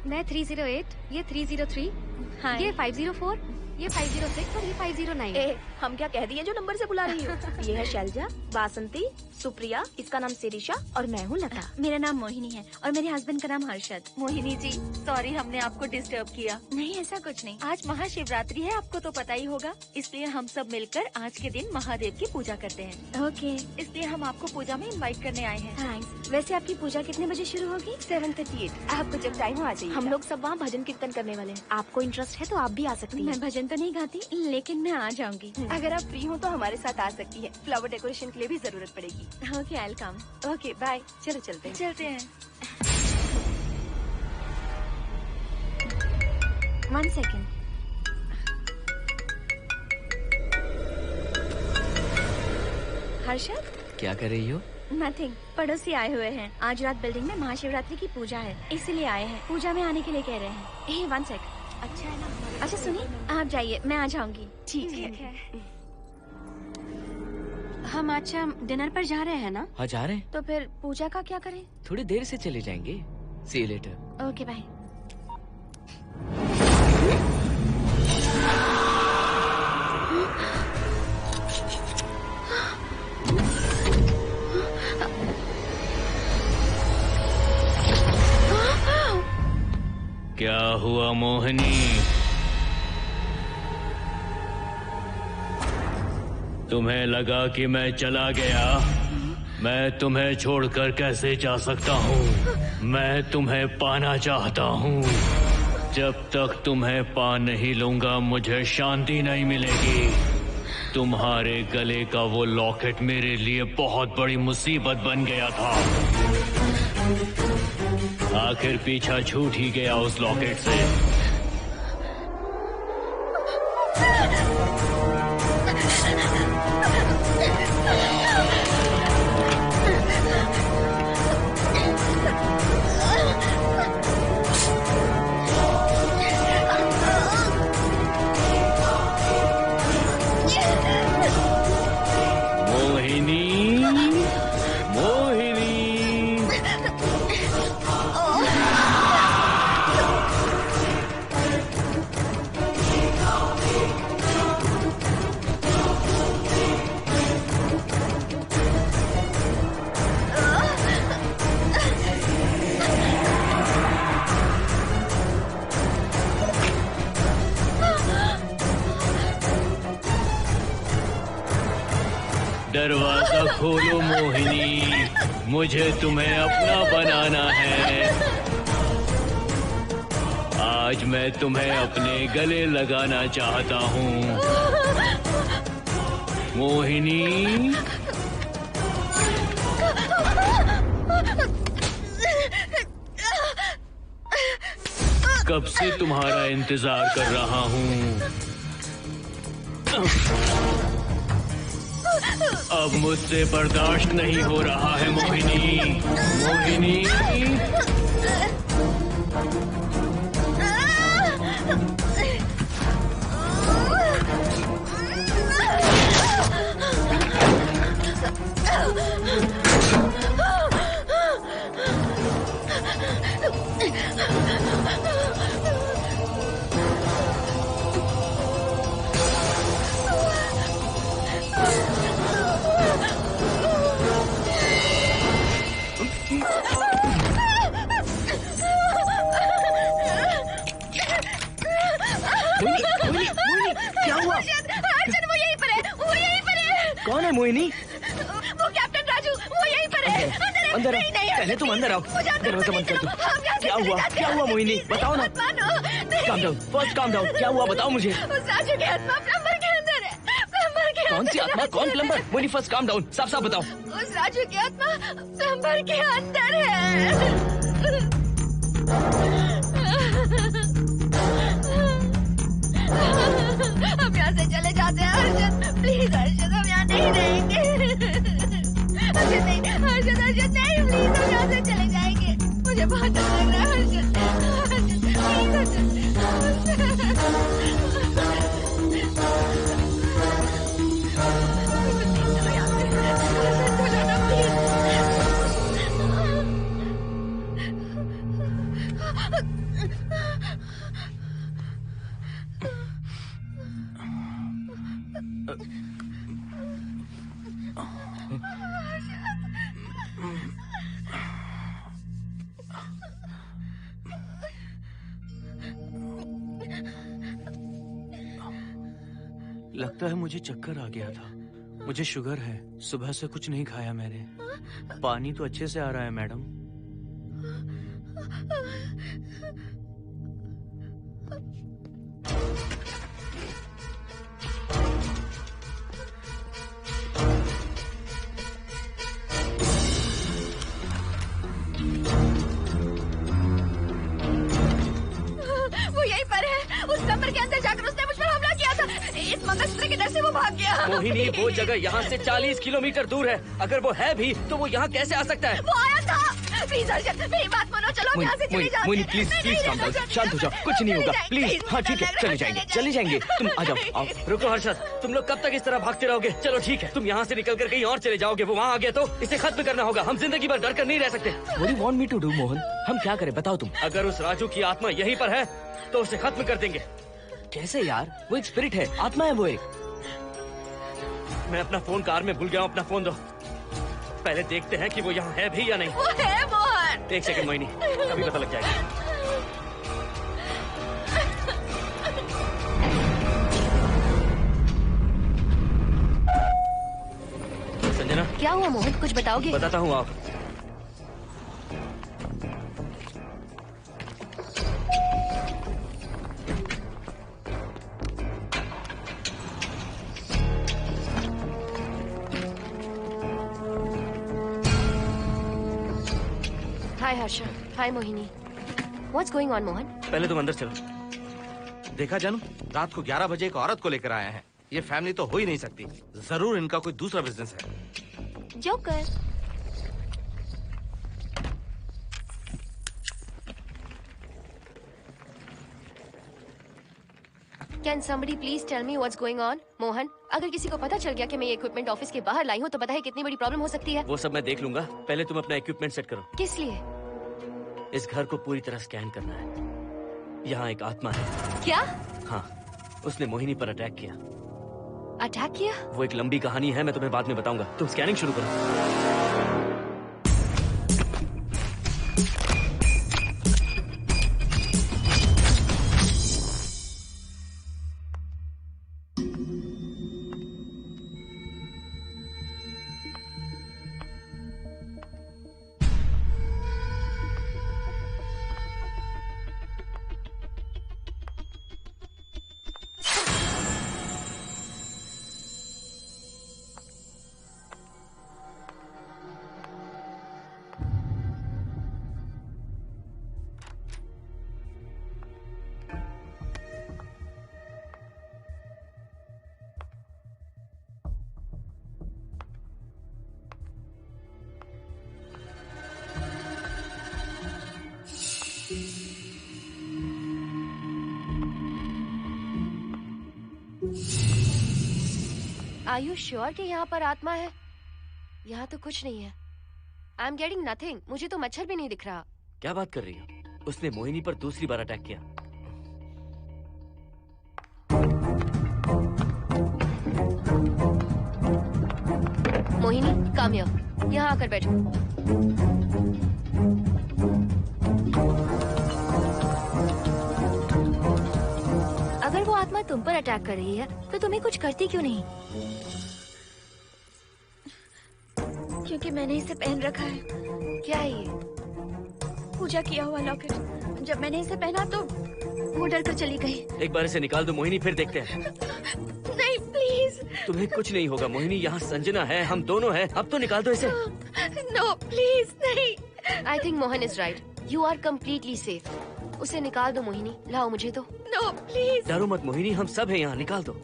मैं 308, ये 303, हाँ। ये 504, ये 506 और ये 509। ए, हम क्या कह दिए जो नंबर से बुला रही हो? ये है शैलजा, बासंती, सुप्रिया, इसका नाम शिरीषा और मैं हूँ लता। मेरा नाम मोहिनी है और मेरे हस्बैंड का नाम हर्षद। मोहिनी जी, सॉरी हमने आपको डिस्टर्ब किया। नहीं, ऐसा कुछ नहीं। आज महाशिवरात्रि है, आपको तो पता ही होगा, इसलिए हम सब मिलकर आज के दिन महादेव की पूजा करते हैं। ओके, इसलिए हम आपको पूजा में इनवाइट करने आए हैं। थैंक्स। वैसे आपकी पूजा कितने बजे शुरू होगी? 7:38। आपको जब टाइम हो आ जाइए। हम लोग सब वहाँ भजन कीर्तन करने वाले हैं। आपको इंटरेस्ट है तो आप भी आ सकती हैं। मैं भजन तो नहीं गाती, लेकिन मैं आ जाऊंगी। अगर आप फ्री हो तो हमारे साथ आ सकती है। फ्लावर डेकोरेशन के लिए भी जरूरत पड़ेगी। Okay, I will come. Okay, bye. चलो चलते हैं। चलते हैं। 1 सेकेंड। हर्षद, क्या कर रही हो? नथिंग। पड़ोसी आए हुए हैं। आज रात बिल्डिंग में महाशिवरात्रि की पूजा है, इसीलिए आए हैं। पूजा में आने के लिए कह रहे हैं। 1 सेकेंड। अच्छा है ना? अच्छा सुनिए, आप जाइए, मैं आ जाऊंगी। ठीक है। हम अच्छा डिनर पर जा रहे हैं ना? हाँ, जा रहे हैं। तो फिर पूजा का क्या करें? थोड़ी देर से चले जाएंगे। See you later. Okay, bye. क्या हुआ मोहिनी? तुम्हें लगा कि मैं चला गया? मैं तुम्हें छोड़कर कैसे जा सकता हूँ? मैं तुम्हें पाना चाहता हूँ। जब तक तुम्हें पा नहीं लूंगा मुझे शांति नहीं मिलेगी। तुम्हारे गले का वो लॉकेट मेरे लिए बहुत बड़ी मुसीबत बन गया था। आखिर पीछा छूट ही गया उस लॉकेट से। दरवाजा खोलो मोहिनी, मुझे तुम्हें अपना बनाना है। आज मैं तुम्हें अपने गले लगाना चाहता हूँ मोहिनी। कब से तुम्हारा इंतजार कर रहा हूँ। अब मुझसे बर्दाश्त नहीं हो रहा है मोहिनी। मोहिनी कौन है मोहिनी? वो कैप्टन राजू, वो यहीं पर है। अंदर नहीं, नहीं, पहले तुम अंदर आओ। दरवाजा बंद कर दो। क्या हुआ? क्या हुआ मोहिनी? बताओ ना। Calm down, first calm down. क्या हुआ बताओ मुझे। उस राजू की आत्मा प्लम्बर के अंदर है। प्लम्बर के कौन सी आत्मा? कौन plumber? Mohini first calm down, साफ साफ बताओ। उस राजू की आत्मा प्लम्बर के अंदर है। हम यहाँ से चले जाते हैं हर्षद, प्लीज हर्षद, हम यहाँ नहीं रहेंगे। हर्षद नहीं, हर्षद, हर्षद लगता है मुझे चक्कर आ गया था। मुझे शुगर है, सुबह से कुछ नहीं खाया मैंने। पानी तो अच्छे से आ रहा है मैडम। वो यहीं पर है। उस कमरे के अंदर जाकर उसने मुझ पर हमला किया था। इस मंगलसूत्र के डर से वो भाग गया। मोहिनी, वो जगह यहाँ से 40 किलोमीटर दूर है। अगर वो है भी तो वो यहाँ कैसे आ सकता है? वो आया था। प्लीज अर्जुन, मेरी बात मानो, चलो हम यहाँ से चले जाते हैं। Mohini please please calm down, शांत हो जाओ, कुछ नहीं होगा प्लीज। हाँ ठीक है, चले जाएंगे। तुम आ जाओ, आओ। रुको हर्षद, तुम लोग कब तक इस तरह भागते रहोगे? चलो ठीक है, तुम यहाँ से निकल कर कहीं और चले जाओगे। वो वहाँ आ गया तो इसे खत्म करना होगा। हम जिंदगी भर डर कर नहीं रह सकते। What do you want me to do, Mohan? हम क्या करें बताओ तुम। अगर उस राजू की आत्मा यहीं पर है तो उसे खत्म कर देंगे। कैसे यार? वो एक स्पिरिट है, आत्मा है वो एक। मैं अपना फोन कार में भूल गया हूँ। अपना फोन दो। पहले देखते हैं कि वो यहाँ है भी या नहीं। वो है मोहन। एक सेकंड मोहिनी, अभी पता लग जाएगा। संजना, क्या हुआ मोहन, कुछ बताओगे? बताता हूँ आप। हाय हर्षा, हाय Mohini. What's going on, Mohan? पहले तुम अंदर चलो। देखा जानू, रात को 11 बजे एक औरत को लेकर आया है। ये फैमिली तो हो ही नहीं सकती। जरूर इनका कोई दूसरा बिजनेस है। Joker. Can somebody please tell me what's going on? Mohan, अगर किसी को पता चल गया कि मैं ये इक्विपमेंट ऑफिस के बाहर लाई हूँ तो पता है कितनी बड़ी प्रॉब्लम हो सकती है। वो सब मैं देख लूंगा। पहले तुम अपना इक्विपमेंट सेट करो। किस लिए? इस घर को पूरी तरह स्कैन करना है। यहाँ एक आत्मा है। क्या? हाँ, उसने मोहिनी पर अटैक किया। अटैक किया? वो एक लंबी कहानी है, मैं तुम्हें बाद में बताऊंगा। तुम स्कैनिंग शुरू करो। Are you sure कि यहाँ पर आत्मा है? यहाँ तो कुछ नहीं है। I'm getting nothing. मुझे तो मच्छर भी नहीं दिख रहा। क्या बात कर रही हो? उसने मोहिनी पर दूसरी बार अटैक किया। Mohini, come here. यहाँ आकर बैठो। अगर वो आत्मा तुम पर अटैक कर रही है तो तुम्हें कुछ करती क्यों नहीं? क्योंकि मैंने इसे पहन रखा है। क्या है ये? पूजा किया हुआ लॉकेट। जब मैंने इसे पहना तो वो डर कर चली गई। एक बार इसे निकाल दो मोहिनी, फिर देखते हैं। नहीं प्लीज। तुम्हें कुछ नहीं होगा मोहिनी, यहाँ संजना है, हम दोनों हैं। अब तो निकाल दो इसे। नो प्लीज नहीं। I think Mohan is right. You are completely safe. उसे निकाल दो मोहिनी, लाओ मुझे तो। No please. डरो मत मोहिनी, हम सब हैं यहाँ, निकाल दो।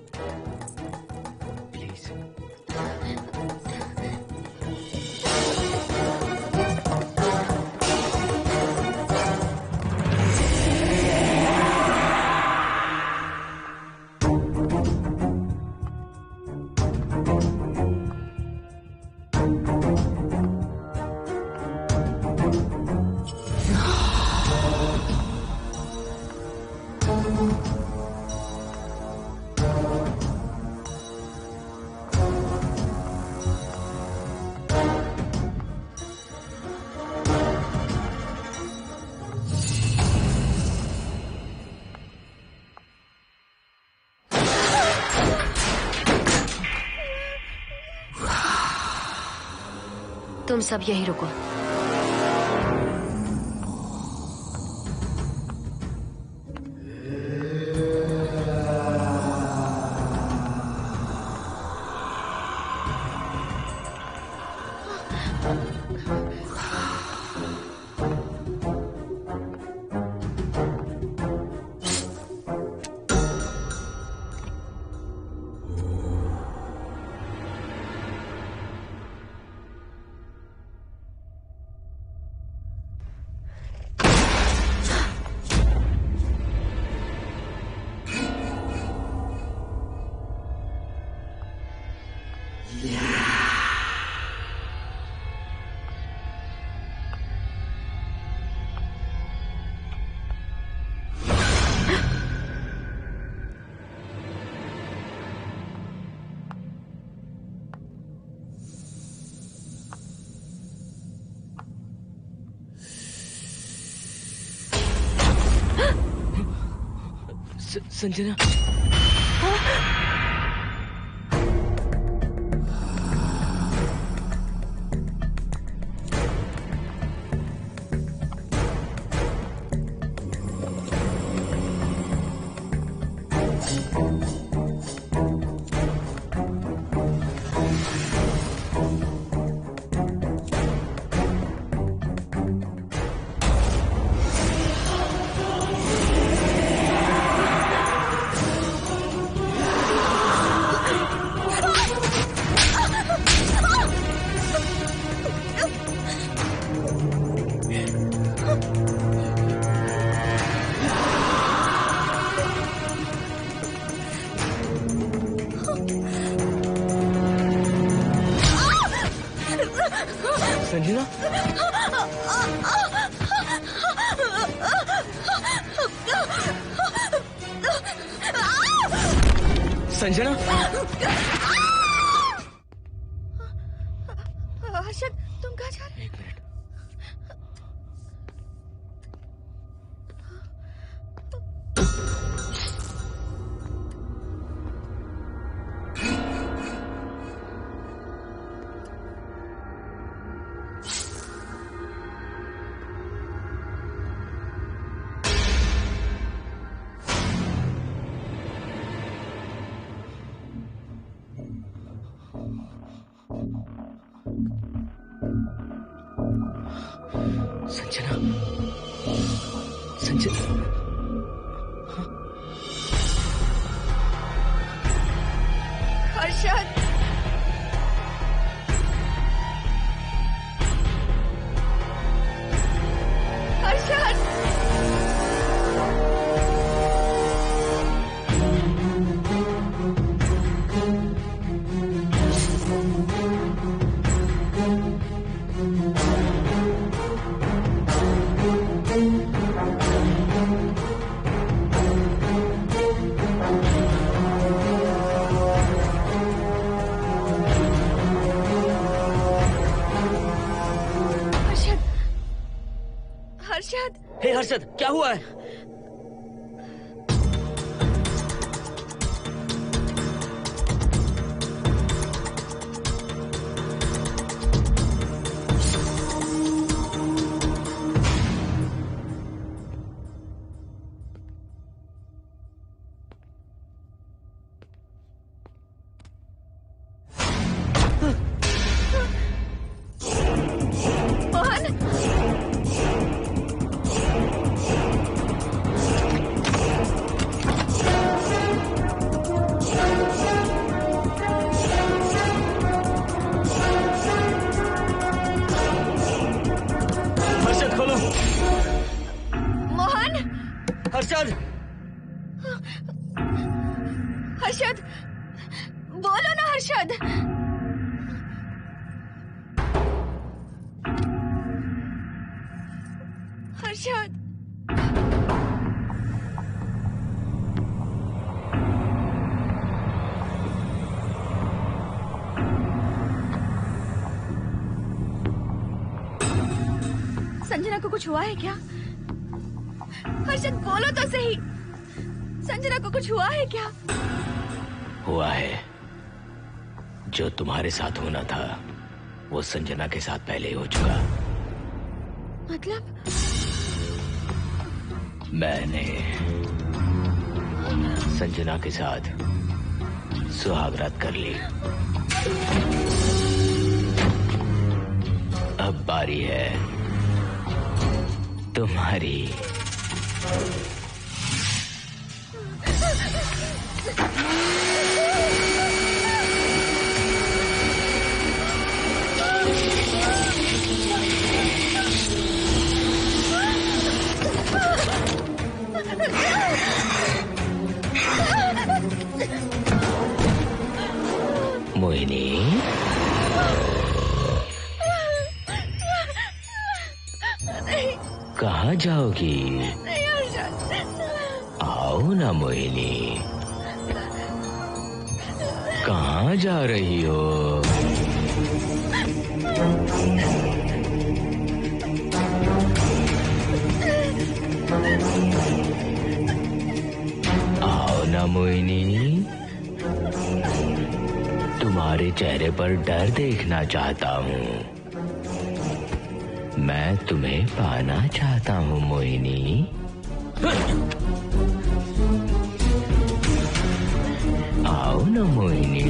तुम सब यही रुको। संजना, संजना, संजना, हर्षद, तुम कहाँ जा रहे हो? एक मिनट। संजना, संजना, हर्षद, हर्षद, हर्षद, हे हर्षद, क्या हुआ है? हर्षद, हर्षद, बोलो ना हर्षद। हर्षद, संजना को कुछ हुआ है क्या? हर्षद बोलो तो सही, संजना को कुछ हुआ है क्या? हुआ है, जो तुम्हारे साथ होना था वो संजना के साथ पहले ही हो चुका। मतलब? मैंने संजना के साथ सुहागरात कर ली। अब बारी है तुम्हारी। मोहिनी, कहाँ जाओगी? आओ ना मोहिनी, कहाँ जा रही हो? आओ ना मोहिनी, तुम्हारे चेहरे पर डर देखना चाहता हूँ। मैं तुम्हें पाना चाहता हूँ मोहिनी। आओ ना मोहिनी।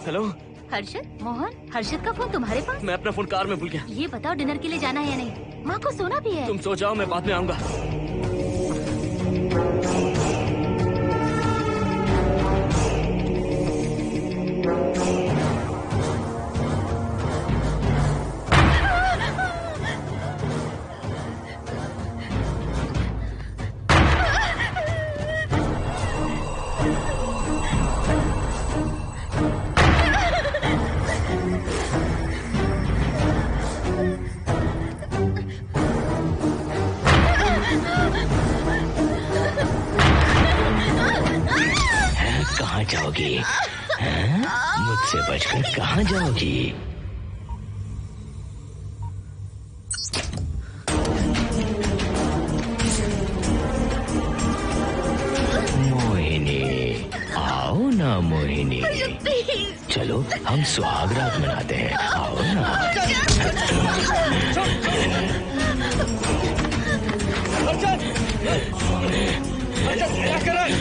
हेलो हर्षद, मोहन, हर्षद का फोन तुम्हारे पास? मैं अपना फोन कार में भूल गया। ये बताओ डिनर के लिए जाना है या नहीं? माँ को सोना भी है। तुम सो जाओ, मैं बाद में आऊंगा। कहाँ जाओगी? हैं? मुझसे बचकर कहाँ जाओगी? मोहिनी, आओ ना मोहिनी। चलो हम सुहागरात मनाते हैं, आओ ना। क्या कर रहा है?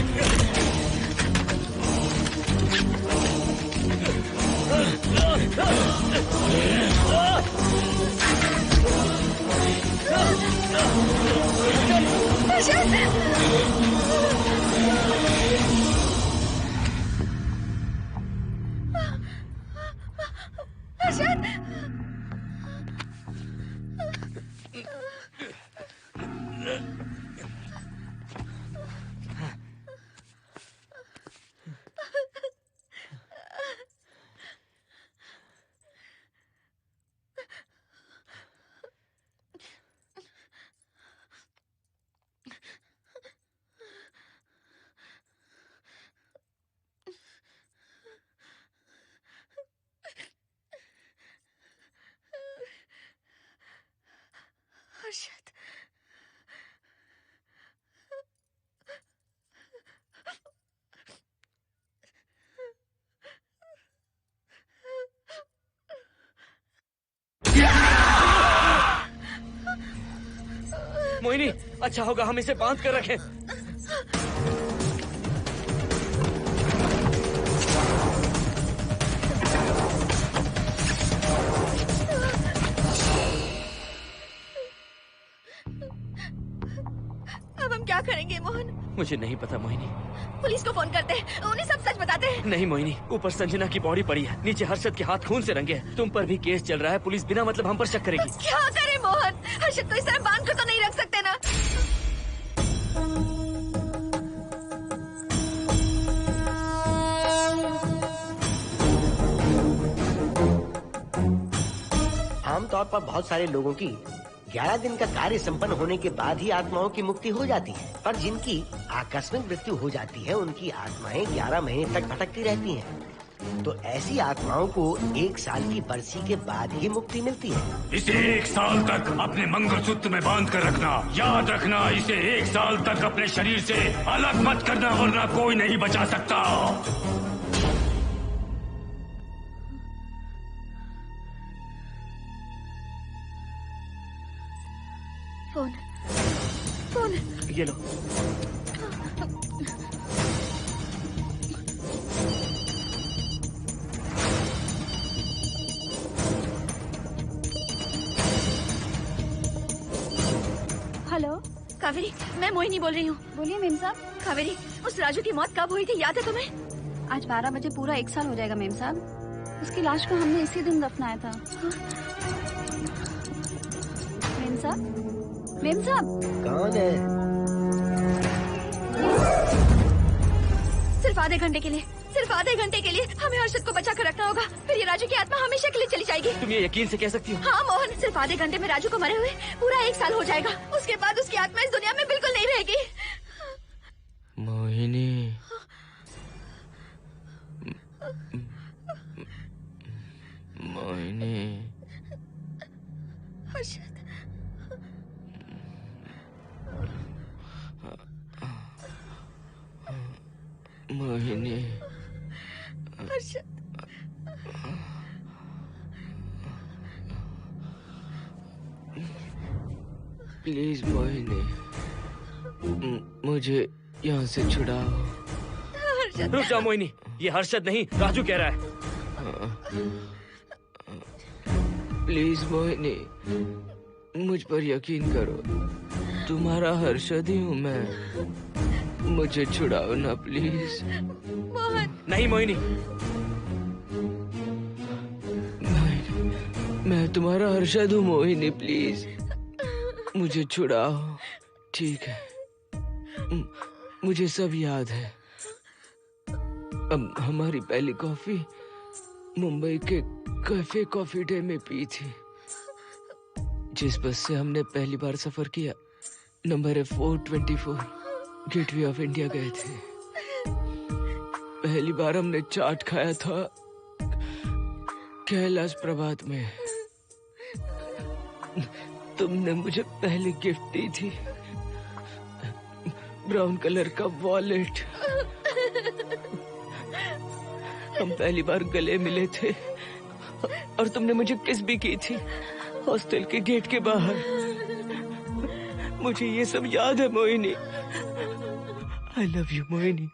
हर्षद, मोहिनी, अच्छा होगा हम इसे बांध कर रखें। अब हम क्या करेंगे मोहन? मुझे नहीं पता मोहिनी। पुलिस को फोन करते हैं, उन्हें सब सच बताते हैं। नहीं मोहिनी, ऊपर संजना की बॉडी पड़ी है, नीचे हर्षद के हाथ खून से रंगे हैं। तुम पर भी केस चल रहा है, पुलिस बिना मतलब हम पर शक करेगी। क्या करें मोहन? हर्षद को इस तरह बांध कर तो नहीं रख सकते ना। आमतौर पर बहुत सारे लोगों की 11 दिन का कार्य संपन्न होने के बाद ही आत्माओं की मुक्ति हो जाती है, पर जिनकी आकस्मिक मृत्यु हो जाती है उनकी आत्माएं 11 महीने तक भटकती रहती हैं। तो ऐसी आत्माओं को 1 साल की बरसी के बाद ही मुक्ति मिलती है। इसे 1 साल तक अपने मंगलसूत्र में बांध कर रखना। याद रखना, इसे 1 साल तक अपने शरीर से अलग मत करना, वरना कोई नहीं बचा सकता। फोन ये लो। हेलो कावेरी, मैं मोहिनी बोल रही हूँ। बोलिए मेम साहब। कावेरी, उस राजू की मौत कब हुई थी, याद है तुम्हें? आज 12 बजे पूरा 1 साल हो जाएगा मेम साहब। उसकी लाश को हमने इसी दिन दफनाया था। मेम साहब, मेम साहब। कौन है? सिर्फ आधे घंटे के लिए, सिर्फ आधे घंटे के लिए हमें हर्षद को बचा कर रखना होगा, फिर ये राजू की आत्मा हमेशा के लिए चली जाएगी। तुम ये यकीन से कह सकती हो? हाँ मोहन, सिर्फ आधे घंटे में राजू को मरे हुए पूरा 1 साल हो जाएगा। उसके बाद उसकी आत्मा इस दुनिया में बिल्कुल नहीं रहेगी। मोहिनी, मोहिनी, हर्षद, मोहिनी, हर्षद, प्लीज मोहिनी, मुझे यहाँ से छुड़ाओ। हर्षद। रुक जाओ मोहिनी, ये हर्षद नहीं राजू कह रहा है। प्लीज मोहिनी, मुझ पर यकीन करो, तुम्हारा हर्षद ही हूँ मैं। मुझे छुड़ाओ ना प्लीज। मोहन। नहीं मोहिनी, मैं तुम्हारा हर्षद हूँ मोहिनी, प्लीज मुझे छुड़ाओ। ठीक है, मुझे सब याद है। अब हमारी पहली कॉफी मुंबई के कैफे कॉफी डे में पी थी। जिस बस से हमने पहली बार सफर किया, नंबर है 424, गेटवे ऑफ इंडिया गए थे। पहली बार हमने चाट खाया था कैलाश प्रभात में। तुमने मुझे पहली गिफ्ट दी थी, ब्राउन कलर का वॉलेट। हम पहली बार गले मिले थे और तुमने मुझे किस भी की थी हॉस्टल के गेट के बाहर। मुझे ये सब याद है Mohini. I love you Mohini,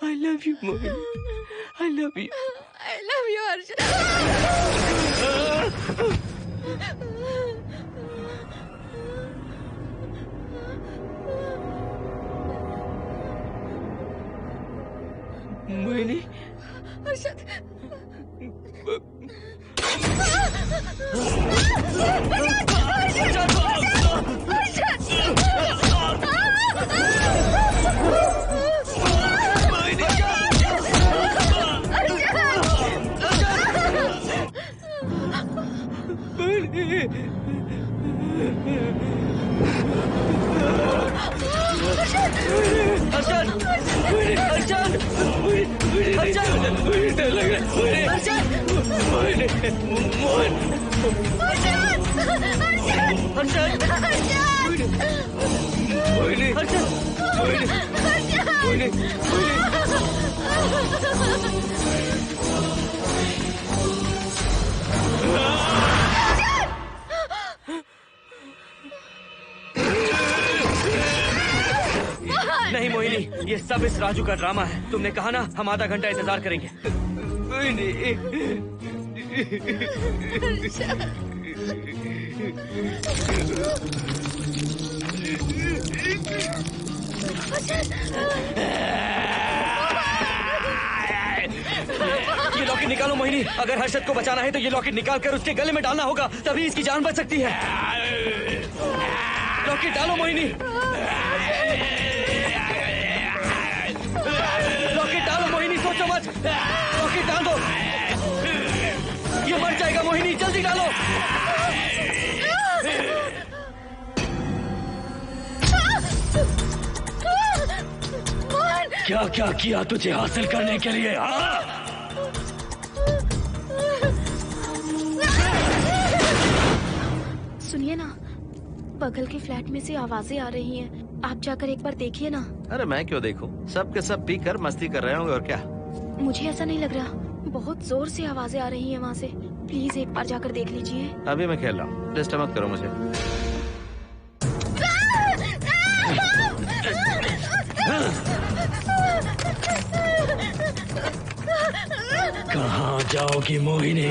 I love you Mohini, I love you, I love you Harshad. Mohini, Harshad, नहीं मोहिनी, ये सब इस राजू का ड्रामा है। तुमने कहा ना हम आधा घंटा इंतजार करेंगे। ये लॉकेट निकालो मोहिनी। अगर हर्षद को बचाना है तो ये लॉकेट निकाल कर उसके गले में डालना होगा, तभी इसकी जान बच सकती है। लॉकेट डालो मोहिनी। लॉकेट डालो मोहिनी, सोचो मत। लॉकेट डाल दो। ये मर जाएगा मोहिनी, जल्दी डालो। क्या क्या किया तुझे हासिल करने के लिए? हाँ? सुनिए ना, बगल के फ्लैट में से आवाजें आ रही हैं। आप जाकर एक बार देखिए ना। अरे मैं क्यों देखूं? सब के सब पी कर मस्ती कर रहे होंगे और क्या। मुझे ऐसा नहीं लग रहा, बहुत जोर से आवाजें आ रही हैं वहाँ से। प्लीज एक बार जाकर देख लीजिए। अभी मैं खेल रहा हूँ, डिस्टर्ब मत करो मुझे। कहाँ जाओगी मोहिनी?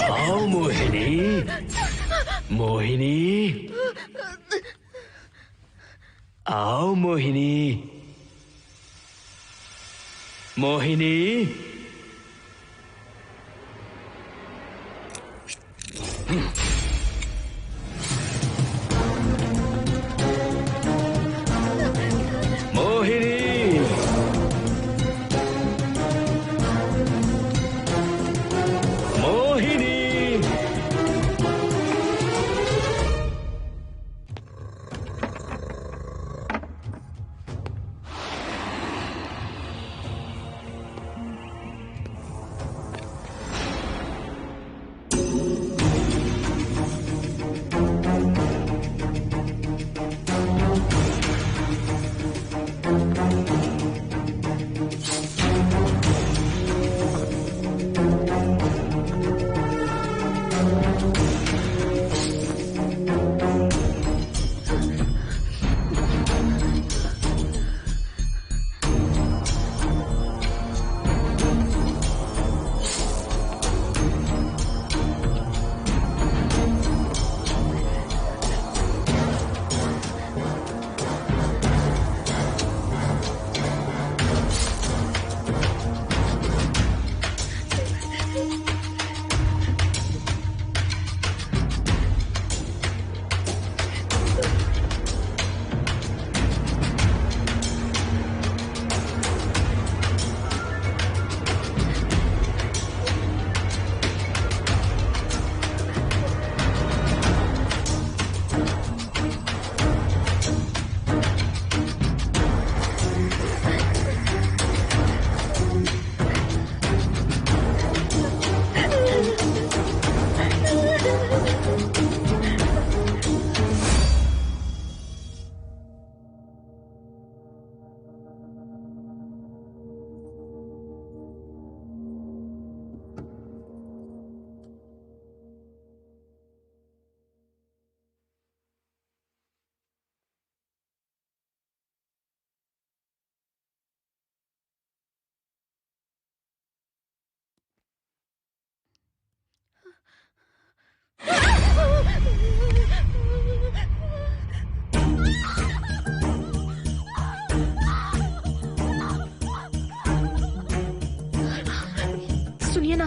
आओ मोहिनी, मोहिनी, आओ मोहिनी, मोहिनी। सुनिए ना,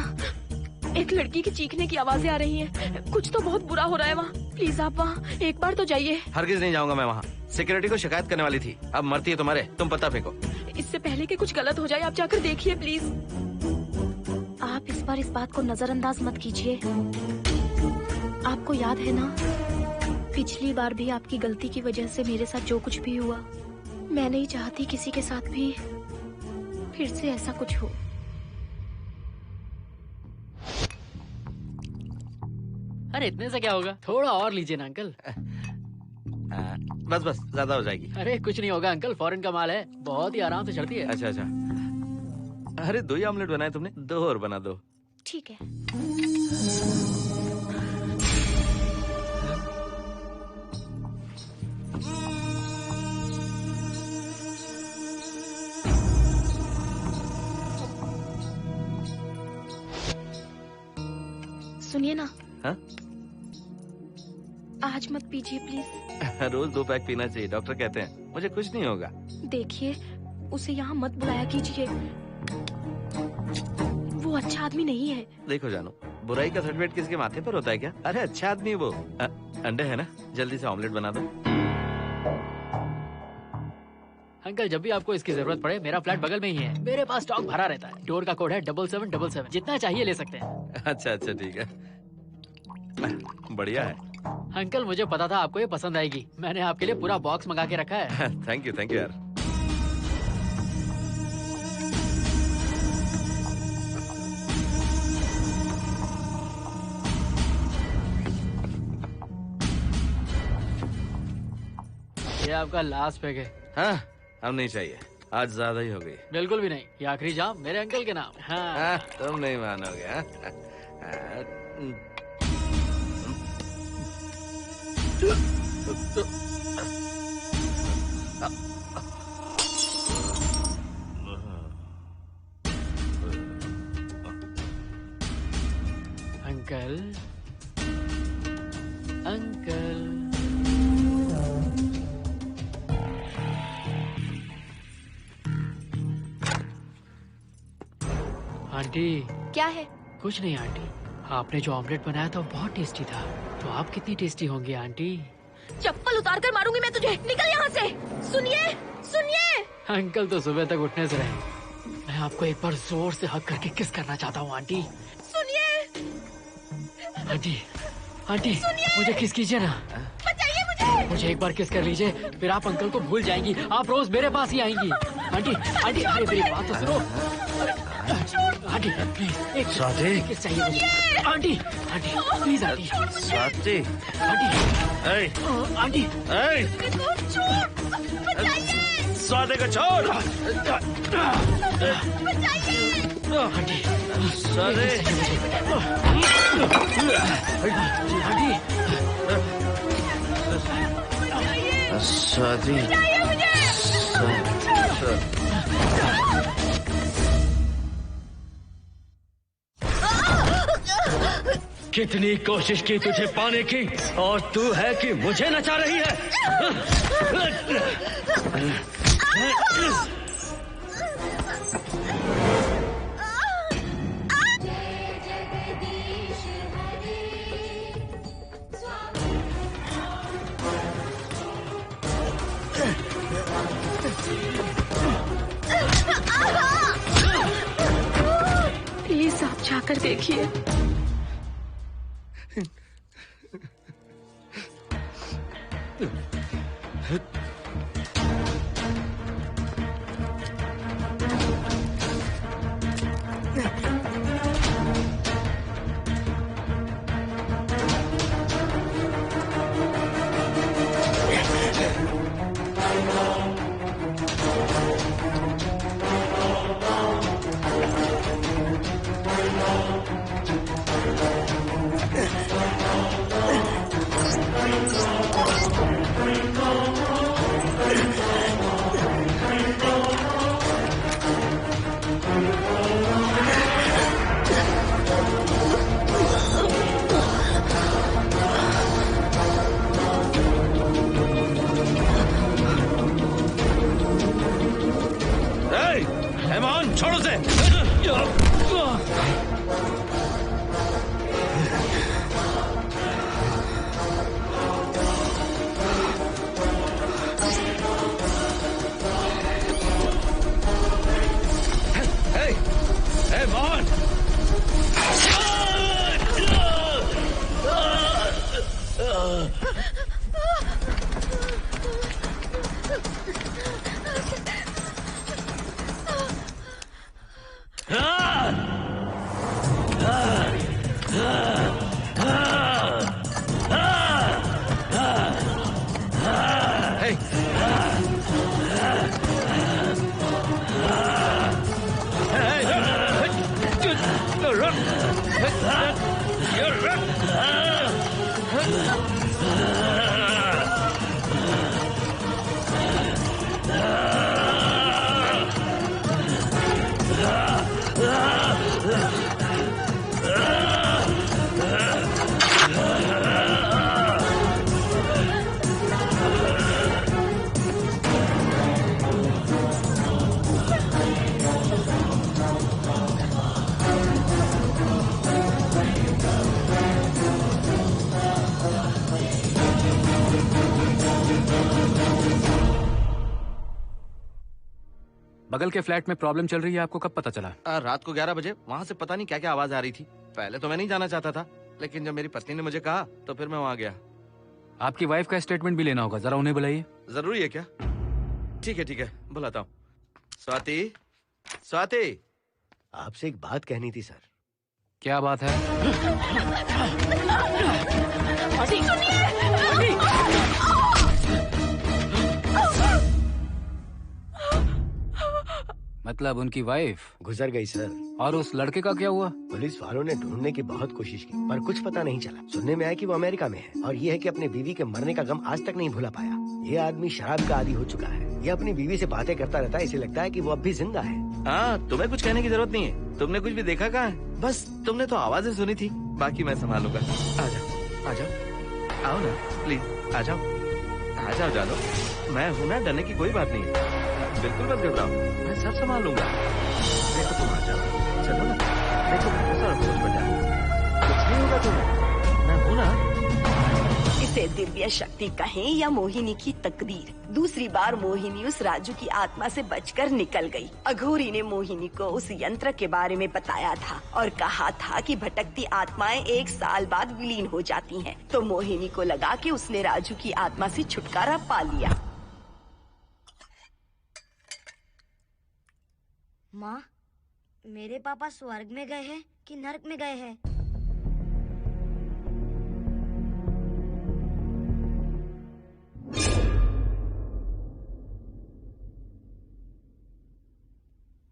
एक लड़की की चीखने की आवाजें आ रही हैं। कुछ तो बहुत बुरा हो रहा है वहाँ। प्लीज आप वहाँ एक बार तो जाइए। हरगिज नहीं जाऊंगा मैं वहाँ। सिक्योरिटी को शिकायत करने वाली थी, अब मरती है तुम्हारे। तुम पता फेंको। इससे पहले कि कुछ गलत हो जाए, आप जाकर देखिए प्लीज। आप इस बार इस बात को नजरअंदाज मत कीजिए। आपको याद है ना, पिछली बार भी आपकी गलती की वजह से मेरे साथ जो कुछ भी हुआ, मैं नहीं चाहती किसी के साथ भी फिर से ऐसा कुछ हो। अरे इतने से क्या होगा, थोड़ा और लीजिए ना अंकल। बस बस, ज्यादा हो जाएगी। अरे कुछ नहीं होगा अंकल, फॉरेन का माल है, बहुत ही आराम से चढ़ती है। अच्छा अच्छा। अरे 2 ही ऑमलेट बनाए तुमने, 2 और बना दो। ठीक है। सुनिए ना। हाँ? आज मत पीजिए प्लीज। रोज 2 पैक पीना चाहिए, डॉक्टर कहते हैं। मुझे कुछ नहीं होगा। देखिए, उसे यहाँ मत बुलाया कीजिए, वो अच्छा आदमी नहीं है। देखो जानू, बुराई का सर्टिफिकेट किसके माथे पर होता है क्या? अरे अच्छा आदमी है वो। अंडे है ना, जल्दी से ऑमलेट बना दो। अंकल जब भी आपको इसकी जरूरत पड़े मेरा फ्लैट बगल में ही है। मेरे पास स्टॉक भरा रहता है। डोर का कोड है 7777। जितना चाहिए ले सकते हैं। अच्छा अच्छा ठीक है, बढ़िया है। अंकल मुझे पता था आपको ये पसंद आएगी। मैंने आपके लिए पूरा बॉक्स मंगा के रखा है। थैंक यू यार। ये आपका लास्ट पैक है। हाँ अब नहीं चाहिए, आज ज्यादा ही हो गई। बिल्कुल भी नहीं, ये आखिरी जाम मेरे अंकल के नाम। हाँ। तुम नहीं मानोगे। Uncle uncle aunty. क्या है? कुछ नहीं आंटी, आपने जो ऑमलेट बनाया था वो बहुत टेस्टी था। तो आप कितनी टेस्टी होंगी आंटी? चप्पल उतार कर मारूंगी मैं तुझे। निकल यहाँ से। सुनिए सुनिए। अंकल तो सुबह तक उठने से रहे। मैं आपको एक बार जोर से हक करके किस करना चाहता हूँ आंटी। सुनिए आंटी। आंटी मुझे किस कीजिए ना। बचाइए मुझे। मुझे एक बार किस कर लीजिए, फिर आप अंकल को भूल जाएंगी। आप रोज मेरे पास ही आएंगी। आंटी आंटी अरे मेरी बात तो सुनो। आंटी प्लीज एक स्वाति किस चाहिए मुझे। Aunty aunty please aunty. Swati aunty aunty Swati को छोड़। आंटी स्वाति स्वाति कितनी कोशिश की तुझे पाने की और तू है कि मुझे नचा रही है। प्लीज आप जाकर देखिए। छोड़ो से। मोहन बगल के फ्लैट में प्रॉब्लम चल रही है, आपको कब पता चला? रात को 11 बजे वहाँ से पता नहीं क्या क्या आवाज आ रही थी। पहले तो मैं नहीं जाना चाहता था, लेकिन जब मेरी पत्नी ने मुझे कहा तो फिर मैं वहाँ गया। आपकी वाइफ का स्टेटमेंट भी लेना होगा, जरा उन्हें बुलाइए। जरूरी है क्या? ठीक है, बुलाता हूँ। स्वाति, स्वाति, आपसे एक बात कहनी थी सर। क्या बात है? मतलब उनकी वाइफ गुजर गई सर। और उस लड़के का क्या हुआ? पुलिस वालों ने ढूंढने की बहुत कोशिश की पर कुछ पता नहीं चला। सुनने में आया कि वो अमेरिका में है और ये है कि अपने बीवी के मरने का गम आज तक नहीं भुला पाया। ये आदमी शराब का आदी हो चुका है। ये अपनी बीवी से बातें करता रहता है, इसे लगता है कि वो अब भी जिंदा है। हाँ, तुम्हें कुछ कहने की जरूरत नहीं है। तुमने कुछ भी देखा कहाँ है? बस तुमने तो आवाजें सुनी थी, बाकी मैं संभालूंगा। आ जाओ, आओ ना प्लीज, आ जाओ जानो। मैं हूँ ना, डरने की कोई बात नहीं है। बिल्कुल मत घबराओ, मैं सब संभाल लूंगा। देखो तुम आ जाओ, चलो ना। देखो भरोसा रखो मुझ पर, जाओ, कुछ नहीं होगा तुम्हें, मैं हूँ ना। इसे दिव्य शक्ति कहें या मोहिनी की तकदीर, दूसरी बार मोहिनी उस राजू की आत्मा से बचकर निकल गई। अघोरी ने मोहिनी को उस यंत्र के बारे में बताया था और कहा था कि भटकती आत्माएं 1 साल बाद विलीन हो जाती हैं। तो मोहिनी को लगा कि उसने राजू की आत्मा से छुटकारा पा लिया। माँ, मेरे पापा स्वर्ग में गए हैं कि नरक में गए हैं?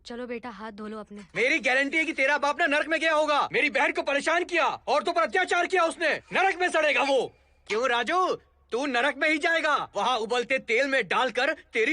चलो बेटा, हाथ धो लो अपने। मेरी गारंटी है कि तेरा बाप ना नरक में गया होगा। मेरी बहन को परेशान किया, औरतों पर अत्याचार किया उसने। नरक में सड़ेगा वो। क्यों राजू, तू नरक में ही जाएगा। वहाँ उबलते तेल में डालकर तेरी